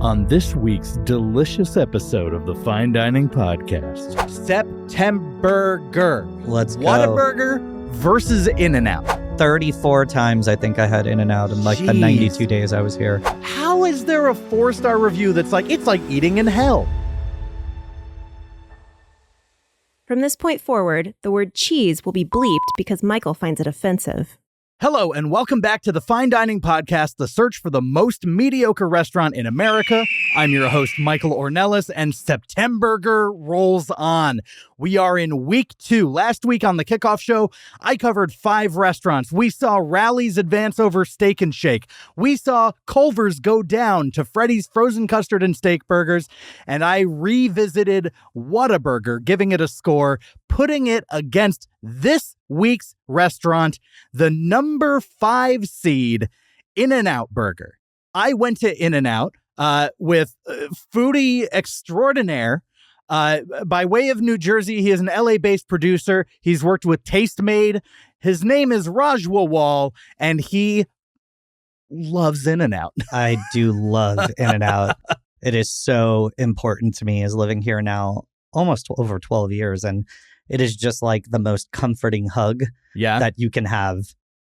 On this week's delicious episode of the Fine Dining Podcast, Septemburger. Let's go. Whataburger versus In-N-Out. 34 times I think I had In-N-Out in the 92 days I was here. How is there a 4-star review that's like, it's like eating in hell? From this point forward, the word cheese will be bleeped because Michael finds it offensive. Hello, and welcome back to the Fine Dining Podcast, the search for the most mediocre restaurant in America. I'm your host, Michael Ornelas, and Septemburger rolls on. We are in week 2. Last week on the kickoff show, I covered 5 restaurants. We saw Rally's advance over Steak and Shake. We saw Culver's go down to Freddy's Frozen Custard and Steak Burgers. And I revisited Whataburger, giving it a score, putting it against this week's restaurant, the number 5 seed, In-N-Out Burger. I went to In-N-Out with foodie extraordinaire. By way of New Jersey, he is an LA-based producer. He's worked with Tastemade. His name is Raj Rawal, and he loves In-N-Out. I do love In-N-Out. It is so important to me as living here now almost over 12 years, and it is just like the most comforting hug that you can have.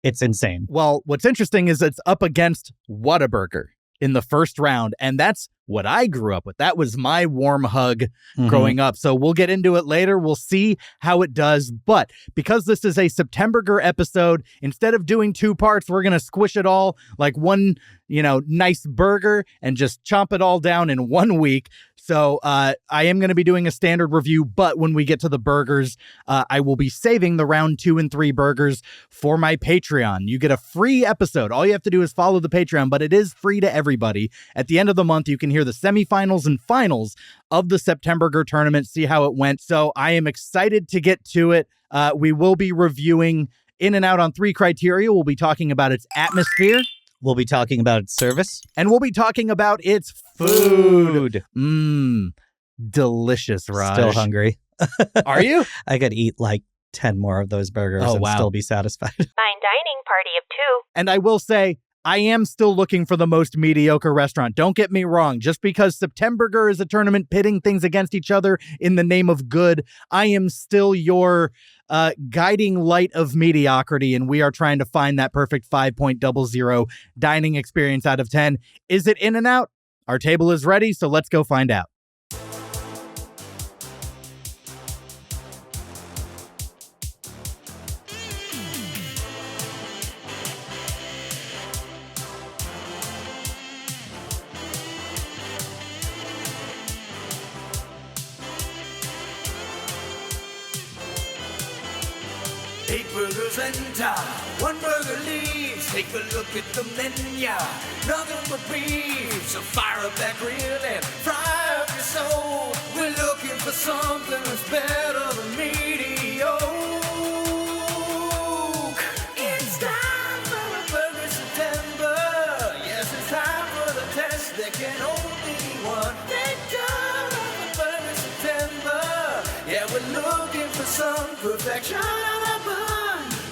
It's insane. Well, what's interesting is it's up against Whataburger in the first round, and that's what I grew up with. That was my warm hug growing up. So we'll get into it later. We'll see how it does. But because this is a Septemburger episode, instead of doing 2 parts, we're going to squish it all like one, nice burger and just chomp it all down in 1 week. So I am going to be doing a standard review, but when we get to the burgers, I will be saving the round 2 and 3 burgers for my Patreon. You get a free episode. All you have to do is follow the Patreon, but it is free to everybody. At the end of the month, you can hear the semifinals and finals of the Septemburger tournament, see how it went. So I am excited to get to it. We will be reviewing In-N-Out on 3 criteria. We'll be talking about its atmosphere. We'll be talking about its service. And we'll be talking about its food. Delicious, Raj. Still hungry. Are you? I could eat like 10 more of those burgers and still be satisfied. Fine dining party of 2. And I will say, I am still looking for the most mediocre restaurant. Don't get me wrong. Just because Septemburger is a tournament pitting things against each other in the name of good, I am still your guiding light of mediocrity, and we are trying to find that perfect 5.00 dining experience out of 10. Is it In-N-Out? Our table is ready, so let's go find out. Eight burgers enter, 1 burger leaves. Take a look at the menu, nothing but beef. So fire up that grill and fry up your soul. We're looking for something that's better than mediocre. It's time for a burger September. Yes, it's time for the test. There can only be one. Thank God for burger September. Yeah, we're looking for some perfection.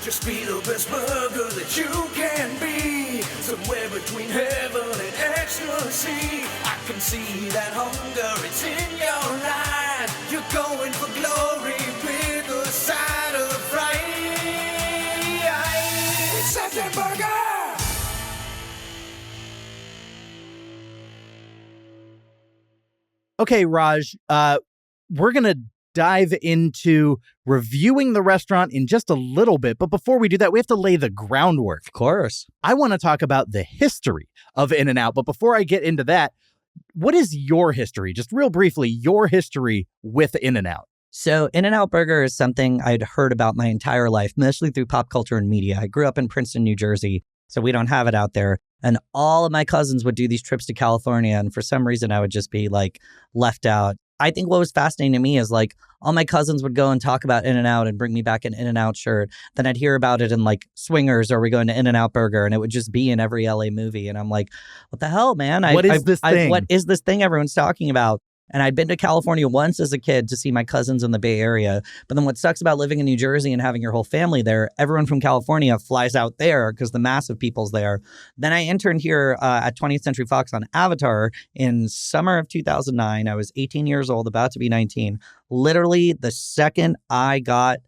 Just be the best burger that you can be. Somewhere between heaven and ecstasy. I can see that hunger, it's in your eye. You're going for glory with a side of fries. Septemburger! Okay, Raj, we're going to dive into reviewing the restaurant in just a little bit. But before we do that, we have to lay the groundwork. Of course. I want to talk about the history of In-N-Out. But before I get into that, what is your history? Just real briefly, your history with In-N-Out. So In-N-Out Burger is something I'd heard about my entire life, mostly through pop culture and media. I grew up in Princeton, New Jersey, so we don't have it out there. And all of my cousins would do these trips to California. And for some reason, I would just be like left out. I think what was fascinating to me is like all my cousins would go and talk about In-N-Out and bring me back an In-N-Out shirt. Then I'd hear about it in like Swingers, or we going to In-N-Out Burger, and it would just be in every LA movie. And I'm like, what the hell, man? What is this thing? What is this thing everyone's talking about? And I'd been to California once as a kid to see my cousins in the Bay Area. But then what sucks about living in New Jersey and having your whole family there, everyone from California flies out there because the mass of people's there. Then I interned here at 20th Century Fox on Avatar in summer of 2009. I was 18 years old, about to be 19. Literally the second I got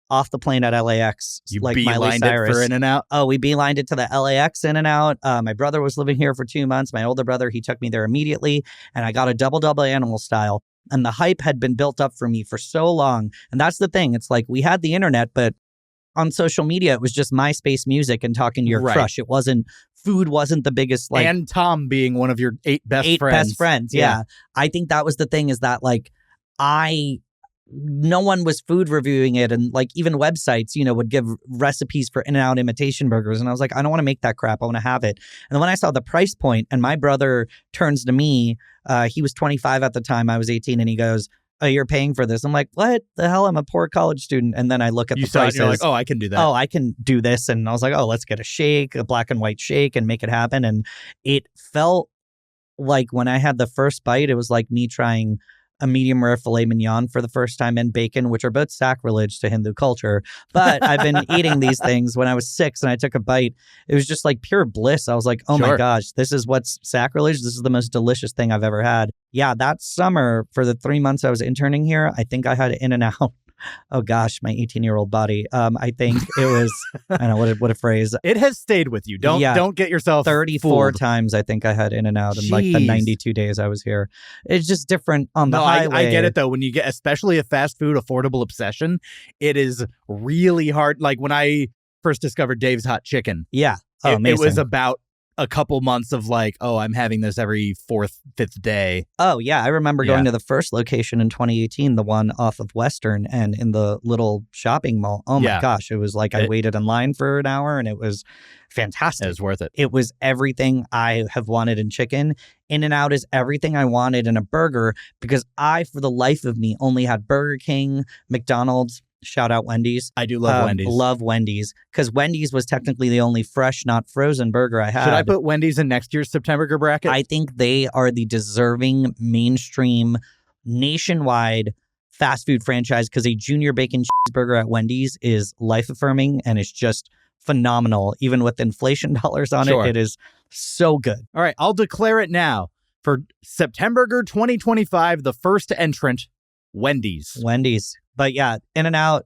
off the plane at LAX, You like Miley beelined it Cyrus. for In-N-Out? Oh, we beelined it to the LAX In-N-Out. My brother was living here for 2 months. My older brother, he took me there immediately, and I got a double animal style. And the hype had been built up for me for so long. And that's the thing. It's like we had the internet, but on social media, it was just MySpace music and talking to your crush. It wasn't, food wasn't the biggest, like. And Tom being one of your 8 best friends. Best friends, yeah. I think that was the thing, is that, like, no one was food reviewing it, and like even websites, would give recipes for In-N-Out imitation burgers, and I was like, I don't want to make that crap. I want to have it. And then when I saw the price point, and my brother turns to me, he was 25 at the time, I was 18, and he goes, "Oh, you're paying for this?" I'm like, "What the hell? I'm a poor college student." And then I look at the prices. You're like, "Oh, I can do that. Oh, I can do this." And I was like, "Oh, let's get a shake, a black and white shake, and make it happen." And it felt like when I had the first bite, it was like me trying a medium rare filet mignon for the first time, and bacon, which are both sacrilege to Hindu culture. But I've been eating these things when I was 6, and I took a bite. It was just like pure bliss. I was like, oh my gosh, this is what's sacrilege. This is the most delicious thing I've ever had. Yeah, that summer, for the 3 months I was interning here, I think I had In-N-Out. Oh gosh, my 18-year-old body. I think it was, I don't know, what a phrase. It has stayed with you. Don't get yourself 34 fooled. times I think I had In-N-Out in like the 92 days I was here. It's just different on the highway. I get it though. When you get, especially a fast food affordable obsession, it is really hard. Like when I first discovered Dave's Hot Chicken. Yeah. Oh, amazing. It was about a couple months of like, oh, I'm having this every 4th, 5th day. Oh, yeah. I remember going to the first location in 2018, the one off of Western and in the little shopping mall. Oh, my gosh. It was like I waited in line for an hour, and it was fantastic. It was worth it. It was everything I have wanted in chicken. In-N-Out is everything I wanted in a burger, because I, for the life of me, only had Burger King, McDonald's. Shout out Wendy's. I do love Wendy's. Love Wendy's, because Wendy's was technically the only fresh, not frozen burger I had. Should I put Wendy's in next year's Septemburger bracket? I think they are the deserving mainstream nationwide fast food franchise, because a junior bacon cheeseburger at Wendy's is life affirming, and it's just phenomenal. Even with inflation dollars on it is so good. All right, I'll declare it now. For Septemburger 2025, the first entrant, Wendy's. But yeah, In-N-Out,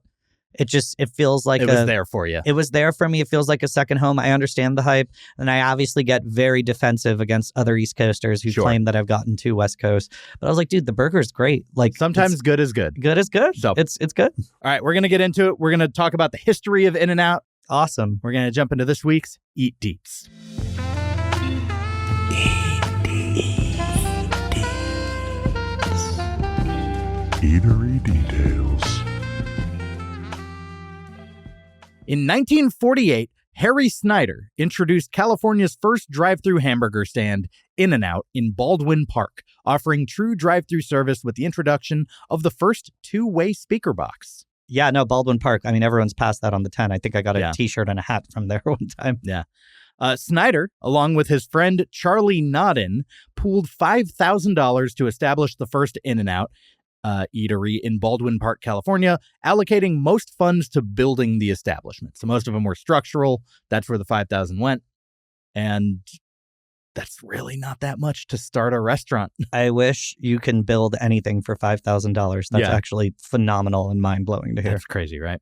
it feels like it was there for you. It was there for me. It feels like a second home. I understand the hype, and I obviously get very defensive against other East Coasters who claim that I've gotten to West Coast. But I was like, dude, the burger's great. Like sometimes good is good. Good is good. So it's good. All right, we're gonna get into it. We're gonna talk about the history of In-N-Out. Awesome. We're gonna jump into this week's Eat Deets. Eatery details. In 1948, Harry Snyder introduced California's first drive-thru hamburger stand, In-N-Out, in Baldwin Park, offering true drive-thru service with the introduction of the first two-way speaker box. Yeah, no, Baldwin Park. I mean, everyone's passed that on the 10. I think I got a T-shirt and a hat from there one time. Yeah. Snyder, along with his friend Charlie Nodden, pooled $5,000 to establish the first In-N-Out eatery in Baldwin Park, California, allocating most funds to building the establishment. So most of them were structural. That's where the $5,000 went. And that's really not that much to start a restaurant. I wish you can build anything for $5,000. That's actually phenomenal and mind-blowing to hear. That's crazy, right?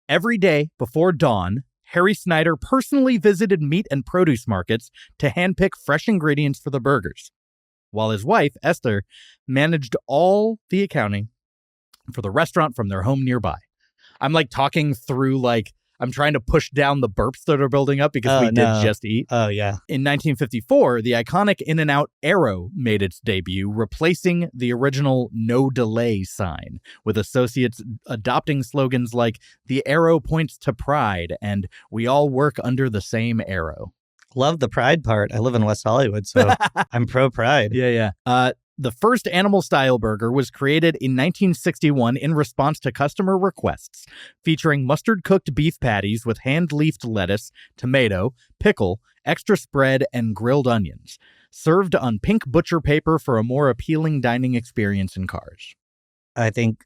Every day before dawn, Harry Snyder personally visited meat and produce markets to handpick fresh ingredients for the burgers, while his wife, Esther, managed all the accounting for the restaurant from their home nearby. I'm like talking through, like, I'm trying to push down the burps that are building up because we did just eat. Oh, yeah. In 1954, the iconic In-N-Out Arrow made its debut, replacing the original No Delay sign, with associates adopting slogans like, "The arrow points to pride," and "We all work under the same arrow." Love the pride part. I live in West Hollywood, so I'm pro pride. Yeah. The first animal-style burger was created in 1961 in response to customer requests, featuring mustard-cooked beef patties with hand-leafed lettuce, tomato, pickle, extra spread, and grilled onions. served on pink butcher paper for a more appealing dining experience in cars. I think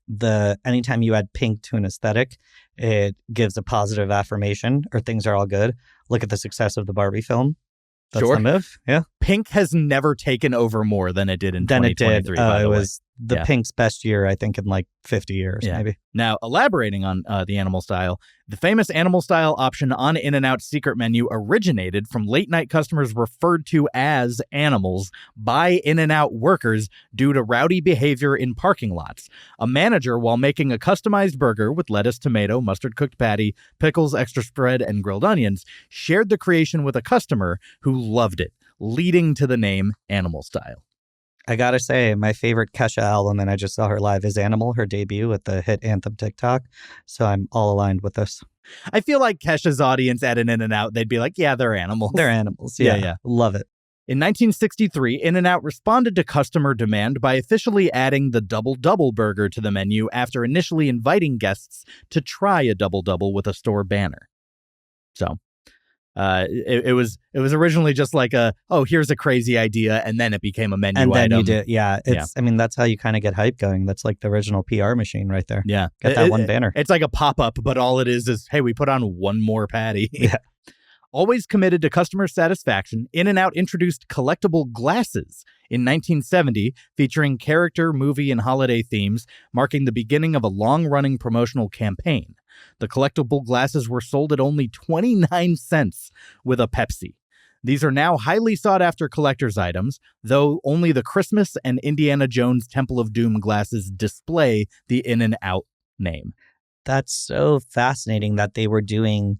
anytime you add pink to an aesthetic, it gives a positive affirmation or things are all good. Look at the success of the Barbie film. That's Sure. the move. Yeah. Pink has never taken over more than it did in 2023. By the it way. was the Yeah. pink's best year, I think, in like 50 years, Yeah. maybe. Now, elaborating on the animal style, the famous animal style option on In-N-Out's secret menu originated from late-night customers referred to as animals by In-N-Out workers due to rowdy behavior in parking lots. A manager, while making a customized burger with lettuce, tomato, mustard cooked patty, pickles, extra spread, and grilled onions, shared the creation with a customer who loved it, leading to the name Animal Style. I gotta say, my favorite Kesha album, and I just saw her live, is Animal, her debut with the hit anthem TikTok. So I'm all aligned with this. I feel like Kesha's audience at an In-N-Out, they'd be like, yeah, they're animals. They're animals. Yeah, Yeah, yeah. Love it. In 1963, In-N-Out responded to customer demand by officially adding the Double-Double burger to the menu after initially inviting guests to try a Double-Double with a store banner. So, it was originally just like here's a crazy idea, and then it became a menu And then item. you did, yeah. I mean, that's how you kind of get hype going. That's like the original PR machine right there. Yeah. Get that one banner. It's like a pop-up, but all it is, hey, we put on one more patty. Yeah. Always committed to customer satisfaction, In-N-Out introduced Collectible Glasses in 1970, featuring character, movie, and holiday themes, marking the beginning of a long-running promotional campaign. The collectible glasses were sold at only 29 cents with a Pepsi. These are now highly sought-after collector's items, though only the Christmas and Indiana Jones Temple of Doom glasses display the In-N-Out name. That's so fascinating that they were doing.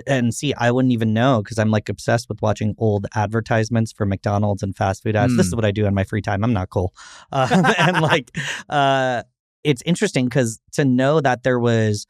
And see, I wouldn't even know because I'm like obsessed with watching old advertisements for McDonald's and fast food ads. This is what I do in my free time. I'm not cool. And like, it's interesting because to know that there was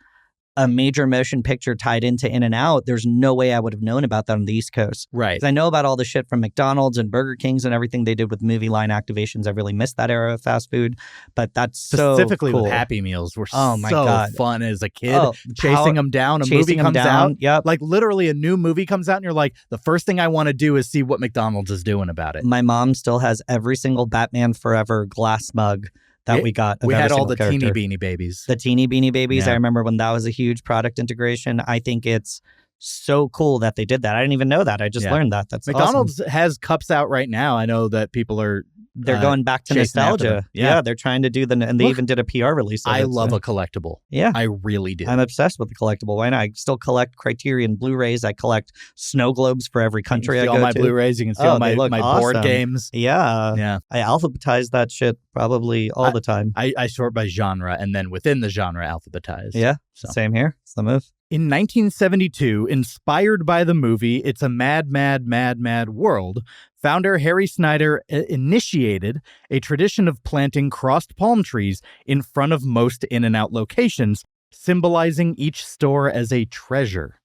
a major motion picture tied into In-N-Out, there's no way I would have known about that on the East Coast. Right. 'Cause I know about all the shit from McDonald's and Burger Kings and everything they did with movie line activations. I really missed that era of fast food, but that's Specifically so cool. with Happy Meals were Oh my so God. fun as a kid. Oh, chasing them down. A movie chasing 'em comes down. out. Yep. Like literally a new movie comes out and you're like, the first thing I want to do is see what McDonald's is doing about it. My mom still has every single Batman Forever glass mug that we got. We of had every all single the character. teeny beanie babies. The teeny beanie babies. Yeah. I remember when that was a huge product integration. I think it's so cool that they did that. I didn't even know that. I just Yeah. learned that. That's McDonald's awesome. has cups out right now. I know that people are They're going back to chasing after nostalgia. them. Yeah. They're trying to do and they Look, even did a PR release of I it, love so. a collectible. Yeah. I really do. I'm obsessed with the collectible. Why not? I still collect Criterion Blu-rays. I collect snow globes for every country you can I see go all my to. Blu-rays. You can see Oh, all they my look board awesome. games. Yeah. Yeah. I alphabetize that shit probably all the time. I sort by genre and then within the genre alphabetize. Yeah. So. Same here. It's the move. In 1972, inspired by the movie It's a Mad, Mad, Mad, Mad World, founder Harry Snyder initiated a tradition of planting crossed palm trees in front of most In-N-Out locations, symbolizing each store as a treasure.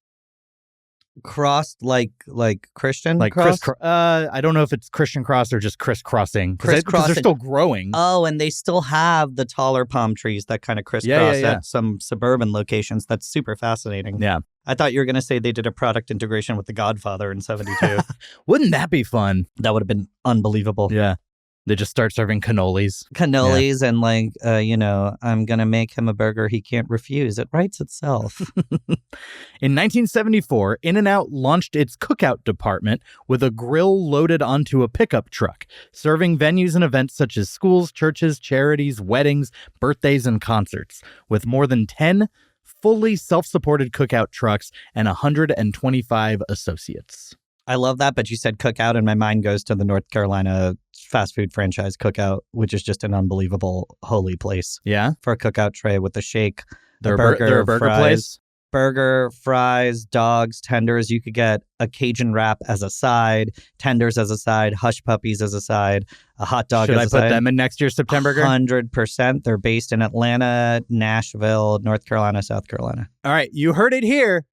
Crossed like Christian Like cross? I don't know if it's Christian cross or just crisscrossing. Because they're Crisscrossing. still growing. Oh, and they still have the taller palm trees that kind of crisscross yeah. at some suburban locations. That's super fascinating. Yeah. I thought you were going to say they did a product integration with The Godfather in 72. Wouldn't that be fun? That would have been unbelievable. Yeah. They just start serving cannolis. Cannolis and I'm going to make him a burger he can't refuse. It writes itself. In 1974, In-N-Out launched its cookout department with a grill loaded onto a pickup truck, serving venues and events such as schools, churches, charities, weddings, birthdays, and concerts, with more than 10 fully self-supported cookout trucks and 125 associates. I love that, but you said cookout, and my mind goes to the North Carolina fast food franchise Cookout, which is just an unbelievable holy place Yeah? for a cookout tray with the shake, They're the burger, a burger fries, place? burger, fries, dogs, tenders. You could get a Cajun wrap as a side, tenders as a side, hush puppies as a side, a hot dog Should as I a put side. them in next year's Septemburger? 100%. They're based in Atlanta, Nashville, North Carolina, South Carolina. All right, you heard it here.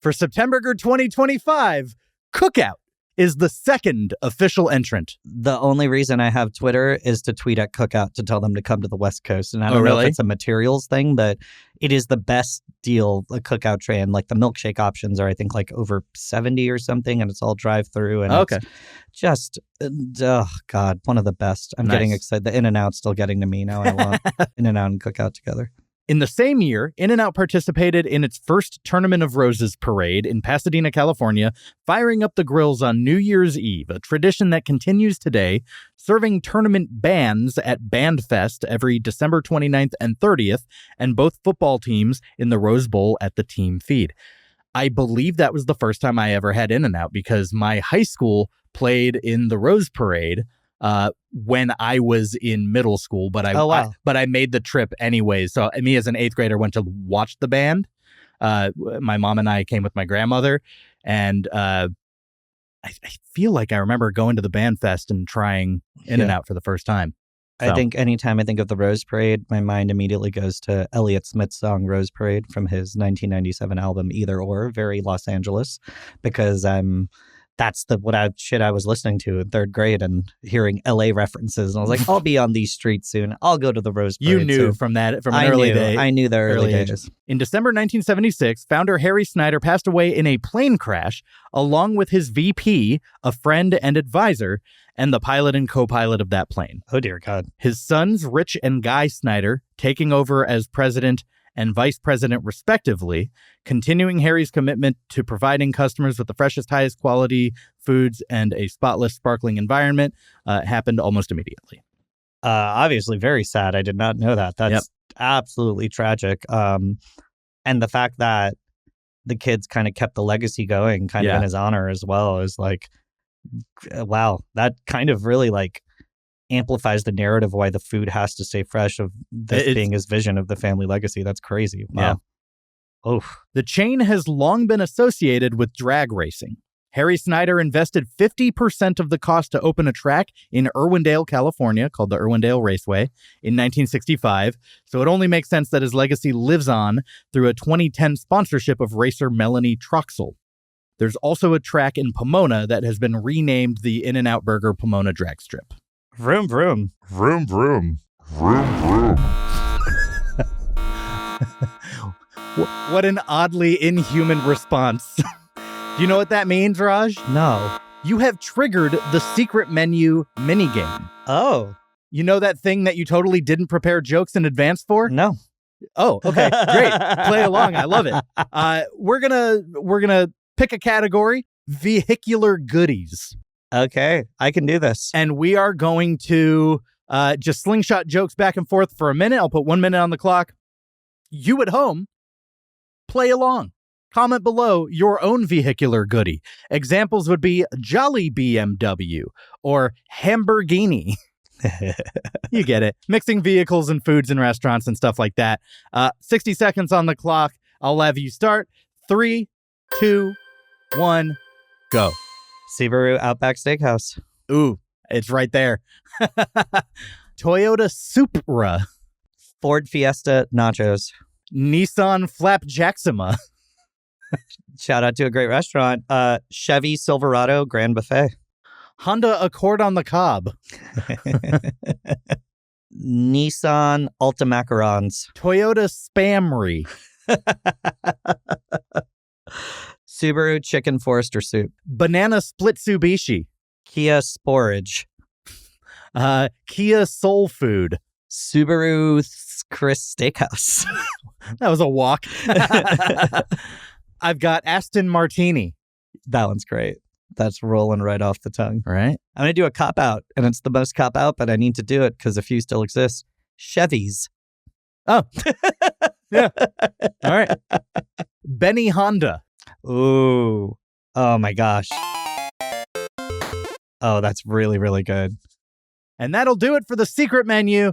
For Septemburger 2025, cookout is the second official entrant. The only reason I have Twitter is to tweet at Cookout to tell them to come to the West Coast. And I don't know if it's a materials thing, but it is the best deal, a Cookout tray. And like the milkshake options are, I think, like over 70 or something. And it's all drive through. And it's just, oh God, one of the best. I'm getting excited. The In-N-Out's still getting to me now. I want In-N-Out and Cookout together. In the same year, In-N-Out participated in its first Tournament of Roses parade in Pasadena, California, firing up the grills on New Year's Eve, a tradition that continues today, serving tournament bands at Bandfest every December 29th and 30th, and both football teams in the Rose Bowl at the team feed. I believe that was the first time I ever had In-N-Out because my high school played in the Rose Parade when I was in middle school, but I made the trip anyways. So me as an 8th grader went to watch the band. My mom and I came with my grandmother, and I feel like I remember going to the band fest and trying In-N-Out for the first time. So. I think anytime I think of the Rose Parade, my mind immediately goes to Elliott Smith's song Rose Parade from his 1997 album Either Or, very Los Angeles, because that's what I was listening to in 3rd grade and hearing LA references. And I was like, I'll be on these streets soon. I'll go to the Rose Parade. You knew from an early day. I knew the early days. In December 1976, founder Harry Snyder passed away in a plane crash, along with his VP, a friend and advisor, and the pilot and co-pilot of that plane. Oh, dear God. His sons, Rich and Guy Snyder, taking over as president and vice president respectively, continuing Harry's commitment to providing customers with the freshest, highest quality foods and a spotless, sparkling environment, happened almost immediately. Obviously very sad. I did not know that. That's absolutely tragic. And the fact that the kids kind of kept the legacy going kind of in his honor as well is like, wow, that kind of really like amplifies the narrative why the food has to stay fresh of this being his vision of the family legacy. That's crazy. Wow. Yeah. Oh. The chain has long been associated with drag racing. Harry Snyder invested 50% of the cost to open a track in Irwindale, California, called the Irwindale Raceway, in 1965. So it only makes sense that his legacy lives on through a 2010 sponsorship of racer Melanie Troxel. There's also a track in Pomona that has been renamed the In-N-Out Burger Pomona Drag Strip. Vroom, vroom. Vroom, vroom. Vroom, vroom. What an oddly inhuman response. Do you know what that means, Raj? No. You have triggered the secret menu minigame. Oh. You know that thing that you totally didn't prepare jokes in advance for? No. Oh, okay. Great. Play along. I love it. We're gonna pick a category, vehicular goodies. Okay, I can do this. And we are going to just slingshot jokes back and forth for a minute. I'll put 1 minute on the clock. You at home, play along. Comment below your own vehicular goodie. Examples would be Jolly BMW or Hamburgini. You get it. Mixing vehicles and foods in restaurants and stuff like that. 60 seconds on the clock. I'll have you start. 3, 2, 1, go. Subaru Outback Steakhouse. Ooh, it's right there. Toyota Supra. Ford Fiesta Nachos. Nissan Flapjacksima. Shout out to a great restaurant. Chevy Silverado Grand Buffet. Honda Accord on the Cob. Nissan Alta Macarons. Toyota Spamry. Subaru Chicken Forester Soup. Banana Splitsubishi. Kia Sporage. Kia Soul Food. Subaru Chris Steakhouse. That was a walk. I've got Aston Martini. That one's great. That's rolling right off the tongue. Right. I'm going to do a cop-out, and it's the most cop-out, but I need to do it because a few still exist. Chevys. Oh. Yeah. All right. Benny Honda. Ooh. Oh, my gosh. Oh, that's really, really good. And that'll do it for the secret menu.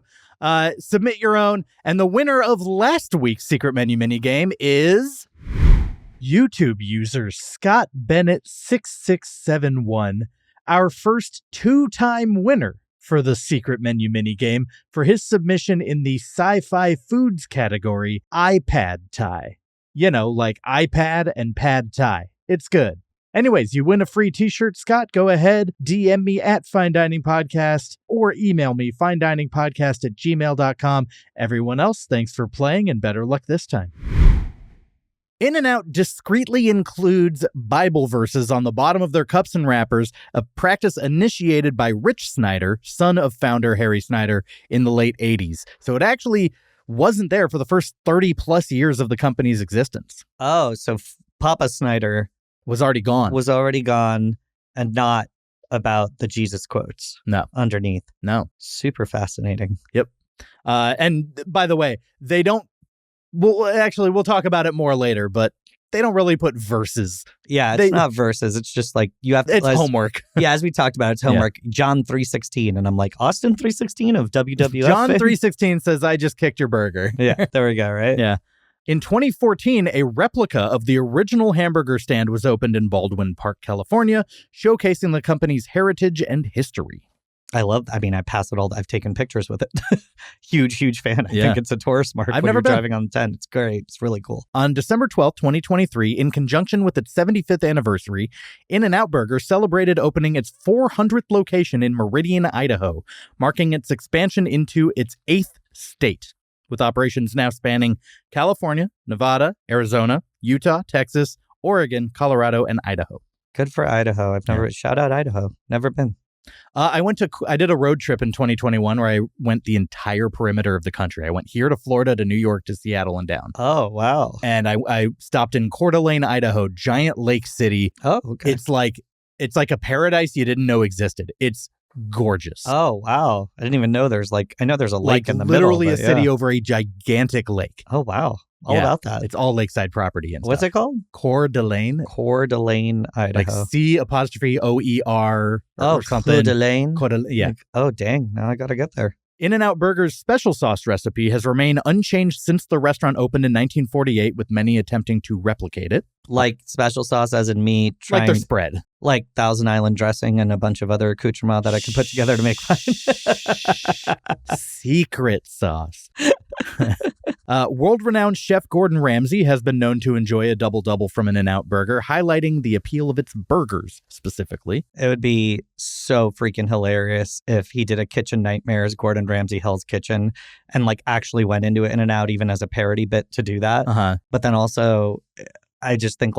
Submit your own. And the winner of last week's secret menu minigame is YouTube user Scott Bennett 6671, our first 2-time winner for the secret menu minigame for his submission in the sci-fi foods category, iPad Thai. You know, like iPad and pad Thai. It's good. Anyways, you win a free t-shirt, Scott. Go ahead, DM me at Fine Dining Podcast or email me finediningpodcast@gmail.com. Everyone else, thanks for playing and better luck this time. In-N-Out discreetly includes Bible verses on the bottom of their cups and wrappers, a practice initiated by Rich Snyder, son of founder Harry Snyder, in the late 80s. So it actually wasn't there for the first 30 plus years of the company's existence. Oh, so Papa Snyder Was already gone. and not about the Jesus quotes. No. Underneath. No. Super fascinating. Yep. And by the way, they don't, we'll talk about it more later, but they don't really put verses. Yeah, it's not verses. It's just like you have to. It's homework. Yeah, as we talked about, it's homework. Yeah. John 3:16, and I'm like, Austin 3:16 of WWF. John 3:16 says, "I just kicked your burger." Yeah, there we go. Right. Yeah. In 2014, a replica of the original hamburger stand was opened in Baldwin Park, California, showcasing the company's heritage and history. I pass it all. I've taken pictures with it. huge fan. I think it's a tourist mark. I've never been driving on the 10. It's great. It's really cool. On December 12th, 2023, in conjunction with its 75th anniversary, In-N-Out Burger celebrated opening its 400th location in Meridian, Idaho, marking its expansion into its 8th state, with operations now spanning California, Nevada, Arizona, Utah, Texas, Oregon, Colorado, and Idaho. Good for Idaho. I've never shout out Idaho. Never been. I did a road trip in 2021 where I went the entire perimeter of the country. I went here to Florida, to New York, to Seattle, and down. Oh, wow. And I stopped in Coeur d'Alene, Idaho, giant lake city. Oh, okay. It's like a paradise you didn't know existed. It's gorgeous. Oh, wow. I didn't even know there's I know there's a lake in the middle. Literally a city over a gigantic lake. Oh, wow. All about that. It's all lakeside property and What's stuff. it called? Coeur d'Alene. Coeur d'Alene, Idaho. Like C''OER or something. Coeur d'Alene? Yeah. Oh, dang. Now I got to get there. In-N-Out Burger's special sauce recipe has remained unchanged since the restaurant opened in 1948, with many attempting to replicate it. Like special sauce as in meat. Like their spread. Like Thousand Island dressing and a bunch of other accoutrements that I can put together to make fun. Secret sauce. World-renowned chef Gordon Ramsay has been known to enjoy a double-double from an In-N-Out Burger, highlighting the appeal of its burgers specifically. It would be so freaking hilarious if he did a Kitchen Nightmares, Gordon Ramsay Hell's Kitchen, and actually went into it In-N-Out even as a parody bit to do that. But then also, I just think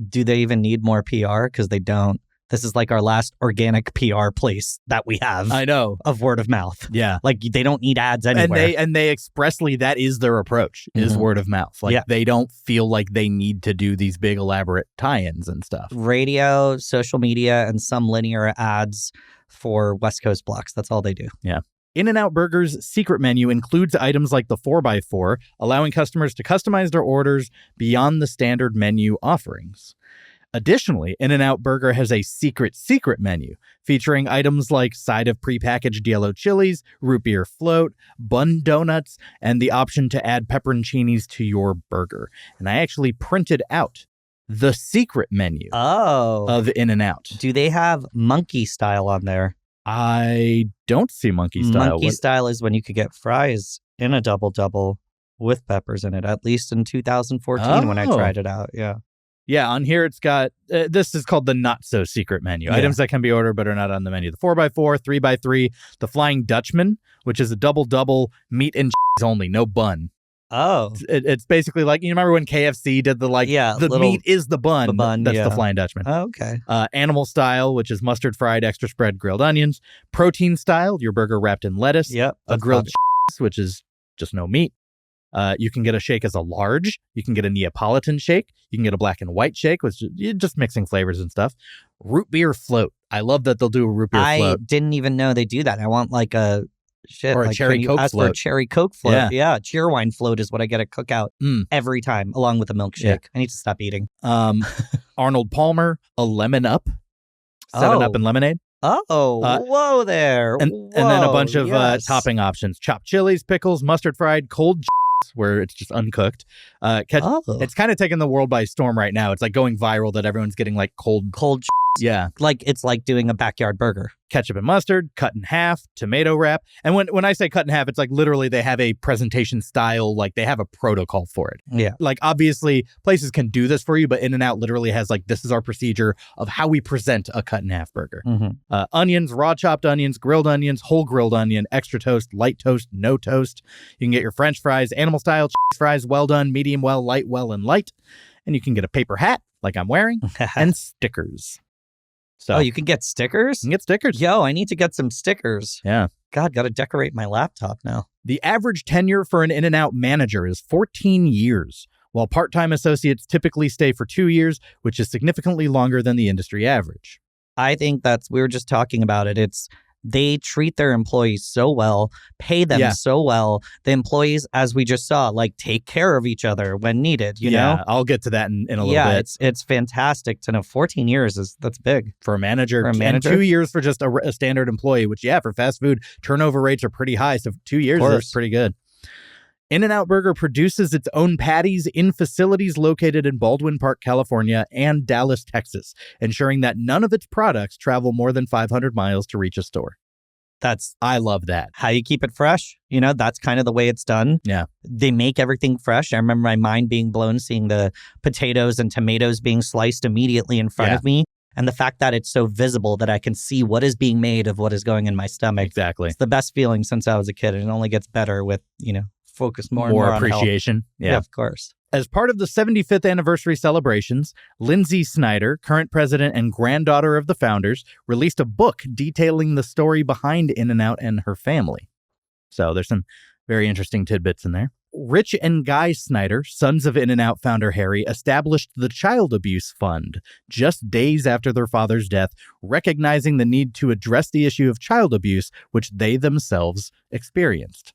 do they even need more PR? Because they don't. This is our last organic PR place that we have. I know. Of word of mouth. Yeah. They don't need ads anywhere. And they expressly, that is their approach, is word of mouth. They don't feel like they need to do these big elaborate tie-ins and stuff. Radio, social media, and some linear ads for West Coast blocks. That's all they do. Yeah. In-N-Out Burger's secret menu includes items like the 4x4, allowing customers to customize their orders beyond the standard menu offerings. Additionally, In-N-Out Burger has a secret menu featuring items like side of prepackaged yellow chilies, root beer float, bun donuts, and the option to add pepperoncinis to your burger. And I actually printed out the secret menu of In-N-Out. Do they have monkey style on there? I don't see monkey style. Monkey style is when you could get fries in a double-double with peppers in it, at least in 2014 when I tried it out. Yeah. Yeah, on here it's got, this is called the not-so-secret menu. Yeah. Items that can be ordered but are not on the menu. The 4x4, 3x3, the Flying Dutchman, which is a double-double meat and cheese only, no bun. Oh. It's basically you remember when KFC did the meat is the bun. That's the Flying Dutchman. Oh, okay. Animal style, which is mustard fried, extra spread, grilled onions. Protein style, your burger wrapped in lettuce. Yep. A grilled cheese, which is just no meat. You can get a shake as a large. You can get a Neapolitan shake. You can get a black and white shake, which is just mixing flavors and stuff. Root beer float. I love that they'll do a root beer float. I didn't even know they do that. I want a shit. Or a cherry Coke float. For a cherry Coke float. Yeah. Cheerwine float is what I get at Cookout every time, along with a milkshake. Yeah. I need to stop eating. Arnold Palmer, a lemon up. 7-Up and lemonade. Oh, whoa there. And then a bunch of topping options. Chopped chilies, pickles, mustard fried, cold where it's just uncooked. It's kind of taking the world by storm right now. It's going viral that everyone's getting cold. Yeah. It's like doing a backyard burger. ketchup and mustard, cut in half, tomato wrap. And when I say cut in half, it's like literally they have a presentation style, like they have a protocol for it. Yeah. Like obviously places can do this for you, but In-N-Out literally has like, this is our procedure of how we present a cut in half burger. Onions, raw chopped onions, grilled onions, whole grilled onion, extra toast, light toast, no toast. You can get your French fries, animal style cheese fries, well done, medium well, light well, and light. And you can get a paper hat like I'm wearing and stickers. So you can get stickers? You can get stickers. Yo, I need to get some stickers. Yeah. God, got to decorate my laptop now. The average tenure for an In-N-Out manager is 14 years, while part-time associates typically stay for 2 years, which is significantly longer than the industry average. I think we were just talking about it. They treat their employees so well, pay them so well. The employees, as we just saw, like take care of each other when needed, you know? I'll get to that in a little bit. It's fantastic to know 14 years that's big. For a manager. And 2 years for just a standard employee, which, for fast food, turnover rates are pretty high. So 2 years is pretty good. In-N-Out Burger produces its own patties in facilities located in Baldwin Park, California, and Dallas, Texas, ensuring that none of its products travel more than 500 miles to reach a store. I love that. How you keep it fresh. You know, that's kind of the way it's done. Yeah. They make everything fresh. I remember my mind being blown seeing the potatoes and tomatoes being sliced immediately in front of me. And the fact that it's so visible that I can see what is being made of what is going in my stomach. Exactly. It's the best feeling since I was a kid. And it only gets better with, focus more and more on appreciation. Yeah, of course. As part of the 75th anniversary celebrations, Lindsay Snyder, current president and granddaughter of the founders, released a book detailing the story behind In-N-Out and her family. So there's some very interesting tidbits in there. Rich and Guy Snyder, sons of In-N-Out founder Harry, established the Child Abuse Fund just days after their father's death, recognizing the need to address the issue of child abuse, which they themselves experienced.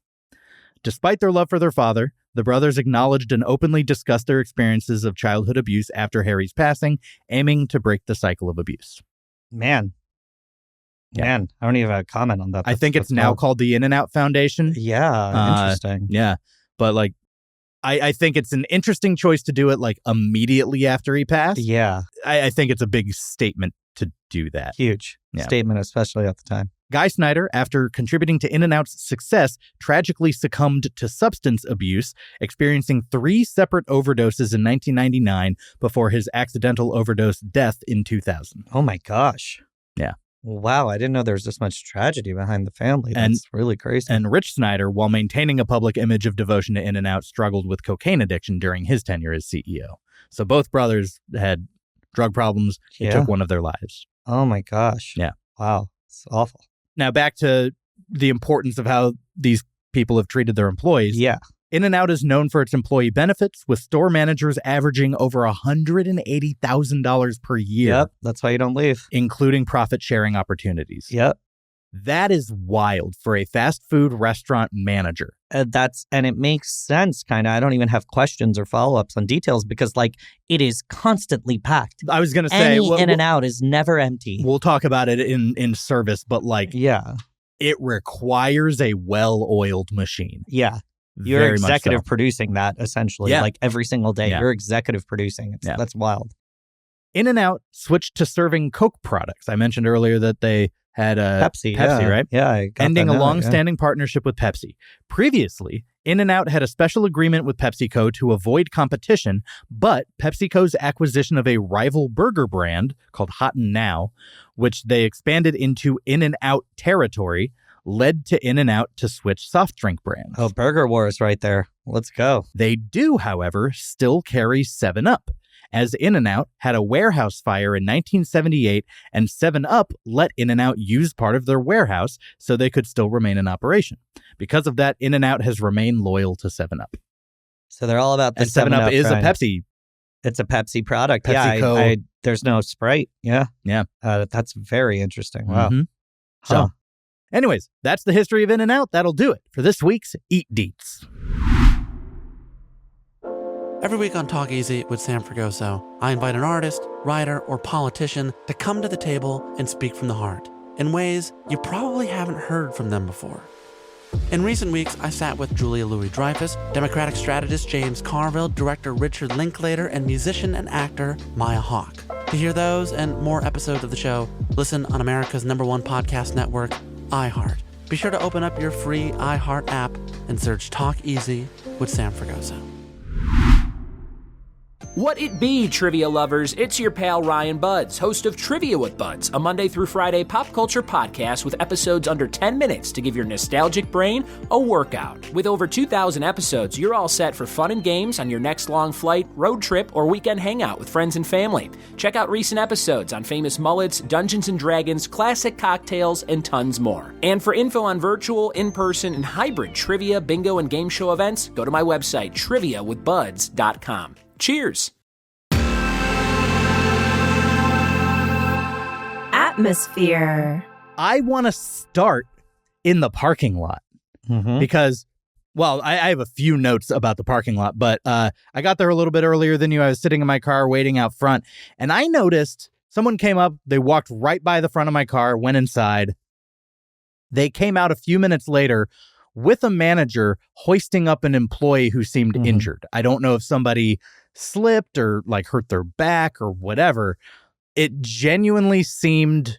Despite their love for their father, the brothers acknowledged and openly discussed their experiences of childhood abuse after Harry's passing, aiming to break the cycle of abuse. Man, I don't even have a comment on that. I think it's now called the In-N-Out Foundation. Yeah, interesting. Yeah, but like, I think it's an interesting choice to do it like immediately after he passed. Yeah. I think it's a big statement to do that. Huge statement, especially at the time. Guy Snyder, after contributing to In-N-Out's success, tragically succumbed to substance abuse, experiencing 3 separate overdoses in 1999 before his accidental overdose death in 2000. Oh my gosh. Yeah. Wow, I didn't know there was this much tragedy behind the family. That's really crazy. And Rich Snyder, while maintaining a public image of devotion to In-N-Out, struggled with cocaine addiction during his tenure as CEO. So both brothers had drug problems. It took one of their lives. Oh my gosh. Yeah. Wow. It's awful. Now back to the importance of how these people have treated their employees. Yeah. In-N-Out is known for its employee benefits, with store managers averaging over $180,000 per year. Yep, that's why you don't leave. Including profit-sharing opportunities. Yep. That is wild for a fast food restaurant manager. And it makes sense, kind of. I don't even have questions or follow-ups on details because, like, it is constantly packed. I was going to say... In-N-Out is never empty. We'll talk about it in service, but, like... Yeah. It requires a well-oiled machine. Yeah. You're Very executive producing that, essentially. Yeah. Like, every single day. Yeah. You're executive producing. That's wild. In-N-Out switched to serving Coke products. I mentioned earlier that they had Pepsi, right? Yeah. Ending a long-standing partnership with Pepsi. Previously, In-N-Out had a special agreement with PepsiCo to avoid competition, but PepsiCo's acquisition of a rival burger brand called Hot 'N Now, which they expanded into In-N-Out territory, led to In-N-Out to switch soft drink brands. Oh, Burger Wars right there. Let's go. They do, however, still carry 7-Up, as In-N-Out had a warehouse fire in 1978, and 7-Up let In-N-Out use part of their warehouse so they could still remain in operation. Because of that, In-N-Out has remained loyal to 7-Up. So they're all about the 7-Up is a Pepsi. It's a Pepsi product. PepsiCo. Yeah, there's no Sprite. Yeah. Yeah. That's very interesting. Wow. Mm-hmm. So, anyways, that's the history of In-N-Out. That'll do it for this week's Eat Deets. Every week on Talk Easy with Sam Fragoso, I invite an artist, writer, or politician to come to the table and speak from the heart in ways you probably haven't heard from them before. In recent weeks, I sat with Julia Louis-Dreyfus, Democratic strategist James Carville, director Richard Linklater, and musician and actor Maya Hawke. To hear those and more episodes of the show, Listen on America's #1 podcast network, iHeart. Be sure to open up your free iHeart app and search Talk Easy with Sam Fragoso. What it be, trivia lovers? It's your pal Ryan Buds, host of Trivia with Buds, a Monday through Friday pop culture podcast with episodes under 10 minutes to give your nostalgic brain a workout. With over 2,000 episodes, you're all set for fun and games on your next long flight, road trip, or weekend hangout with friends and family. Check out recent episodes on famous mullets, Dungeons & Dragons, classic cocktails, and tons more. And for info on virtual, in-person, and hybrid trivia, bingo, and game show events, go to my website, triviawithbuds.com. Cheers! Atmosphere. I want to start in the parking lot because, well, I have a few notes about the parking lot, but I got there a little bit earlier than you. I was sitting in my car waiting out front, and I noticed someone came up. They walked right by the front of my car, went inside. They came out a few minutes later with a manager hoisting up an employee who seemed injured. I don't know if somebody slipped or like hurt their back or whatever. It genuinely seemed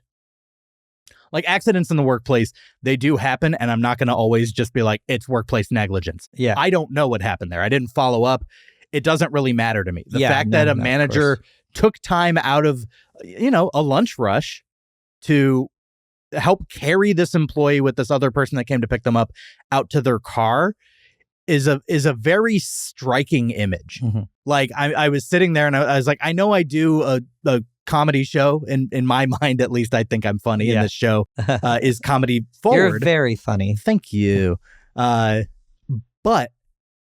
like accidents in the workplace. They do happen, and I'm not going to always just be like, it's workplace negligence. Yeah. I don't know what happened there. I didn't follow up. It doesn't really matter to me. The fact that a manager took time out of, a lunch rush to help carry this employee with this other person that came to pick them up out to their car is a very striking image. Like I was sitting there and I was like, I know I do a comedy show in my mind, at least I think I'm funny in this show is comedy forward. You're very funny. Thank you. But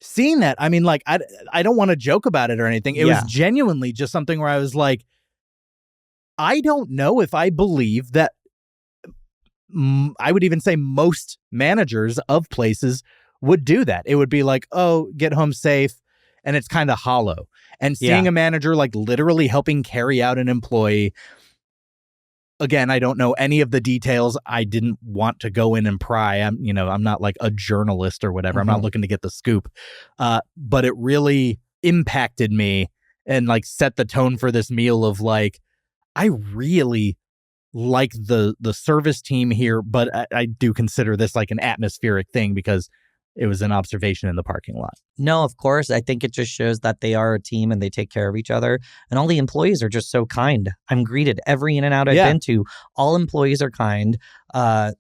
seeing that, I mean, like, I don't want to joke about it or anything. It was genuinely just something where I was like, I don't know if I believe that I would even say most managers of places would do that. It would be like, oh, get home safe. And it's kind of hollow. And seeing a manager like literally helping carry out an employee. Again, I don't know any of the details. I didn't want to go in and pry. I'm not like a journalist or whatever. I'm not looking to get the scoop. But it really impacted me and like set the tone for this meal of like, I really like the service team here, but I do consider this like an atmospheric thing because it was an observation in the parking lot. No, of course. I think it just shows that they are a team and they take care of each other. And all the employees are just so kind. I'm greeted every in and out I've been to. All employees are kind.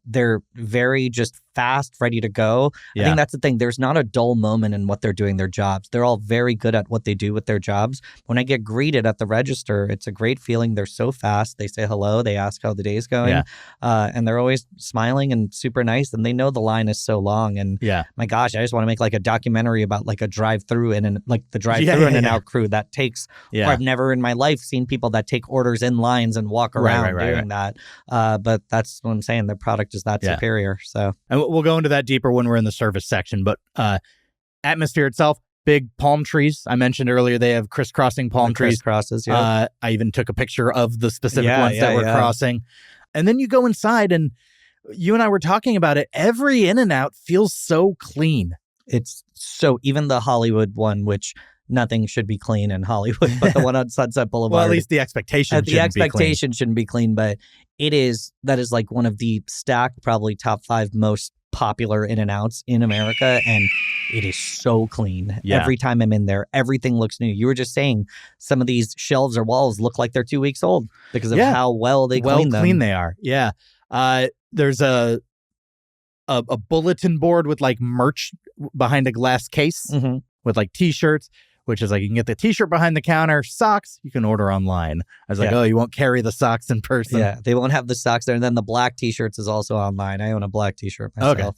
They're very just fast, ready to go. I think that's the thing. There's not a dull moment in what they're doing their jobs. They're all very good at what they do with their jobs. When I get greeted at the register, it's a great feeling. They're so fast. They say hello. They ask how the day's going. And they're always smiling and super nice. And they know the line is so long. And my gosh, I just want to make like a documentary about like a drive-through and like the drive-through in and out crew that takes, or I've never in my life seen people that take orders in lines and walk around doing that. But that's what I'm saying. The product is that superior. So, and we'll go into that deeper when we're in the service section. But atmosphere itself, big palm trees. I mentioned earlier they have crisscrossing palm trees. Crosses. I even took a picture of the specific ones that were crossing. And then you go inside, and you and I were talking about it. Every in and out feels so clean. It's so, even the Hollywood one, which nothing should be clean in Hollywood, but the one on Sunset Boulevard. Well, at least the expectation shouldn't be clean, but that is like one of the stacked, probably top 5 most popular in and outs in America. And it is so clean. Every time I'm in there, everything looks new. You were just saying some of these shelves or walls look like they're 2 weeks old because of how well they clean them. Well clean they are. Yeah. There's a bulletin board with like merch behind a glass case with like t-shirts, which is like you can get the t-shirt behind the counter. Socks you can order online. I was like, oh, you won't carry the socks in person. Yeah, they won't have the socks there. And then the black t-shirts is also online. I own a black t-shirt myself. Okay.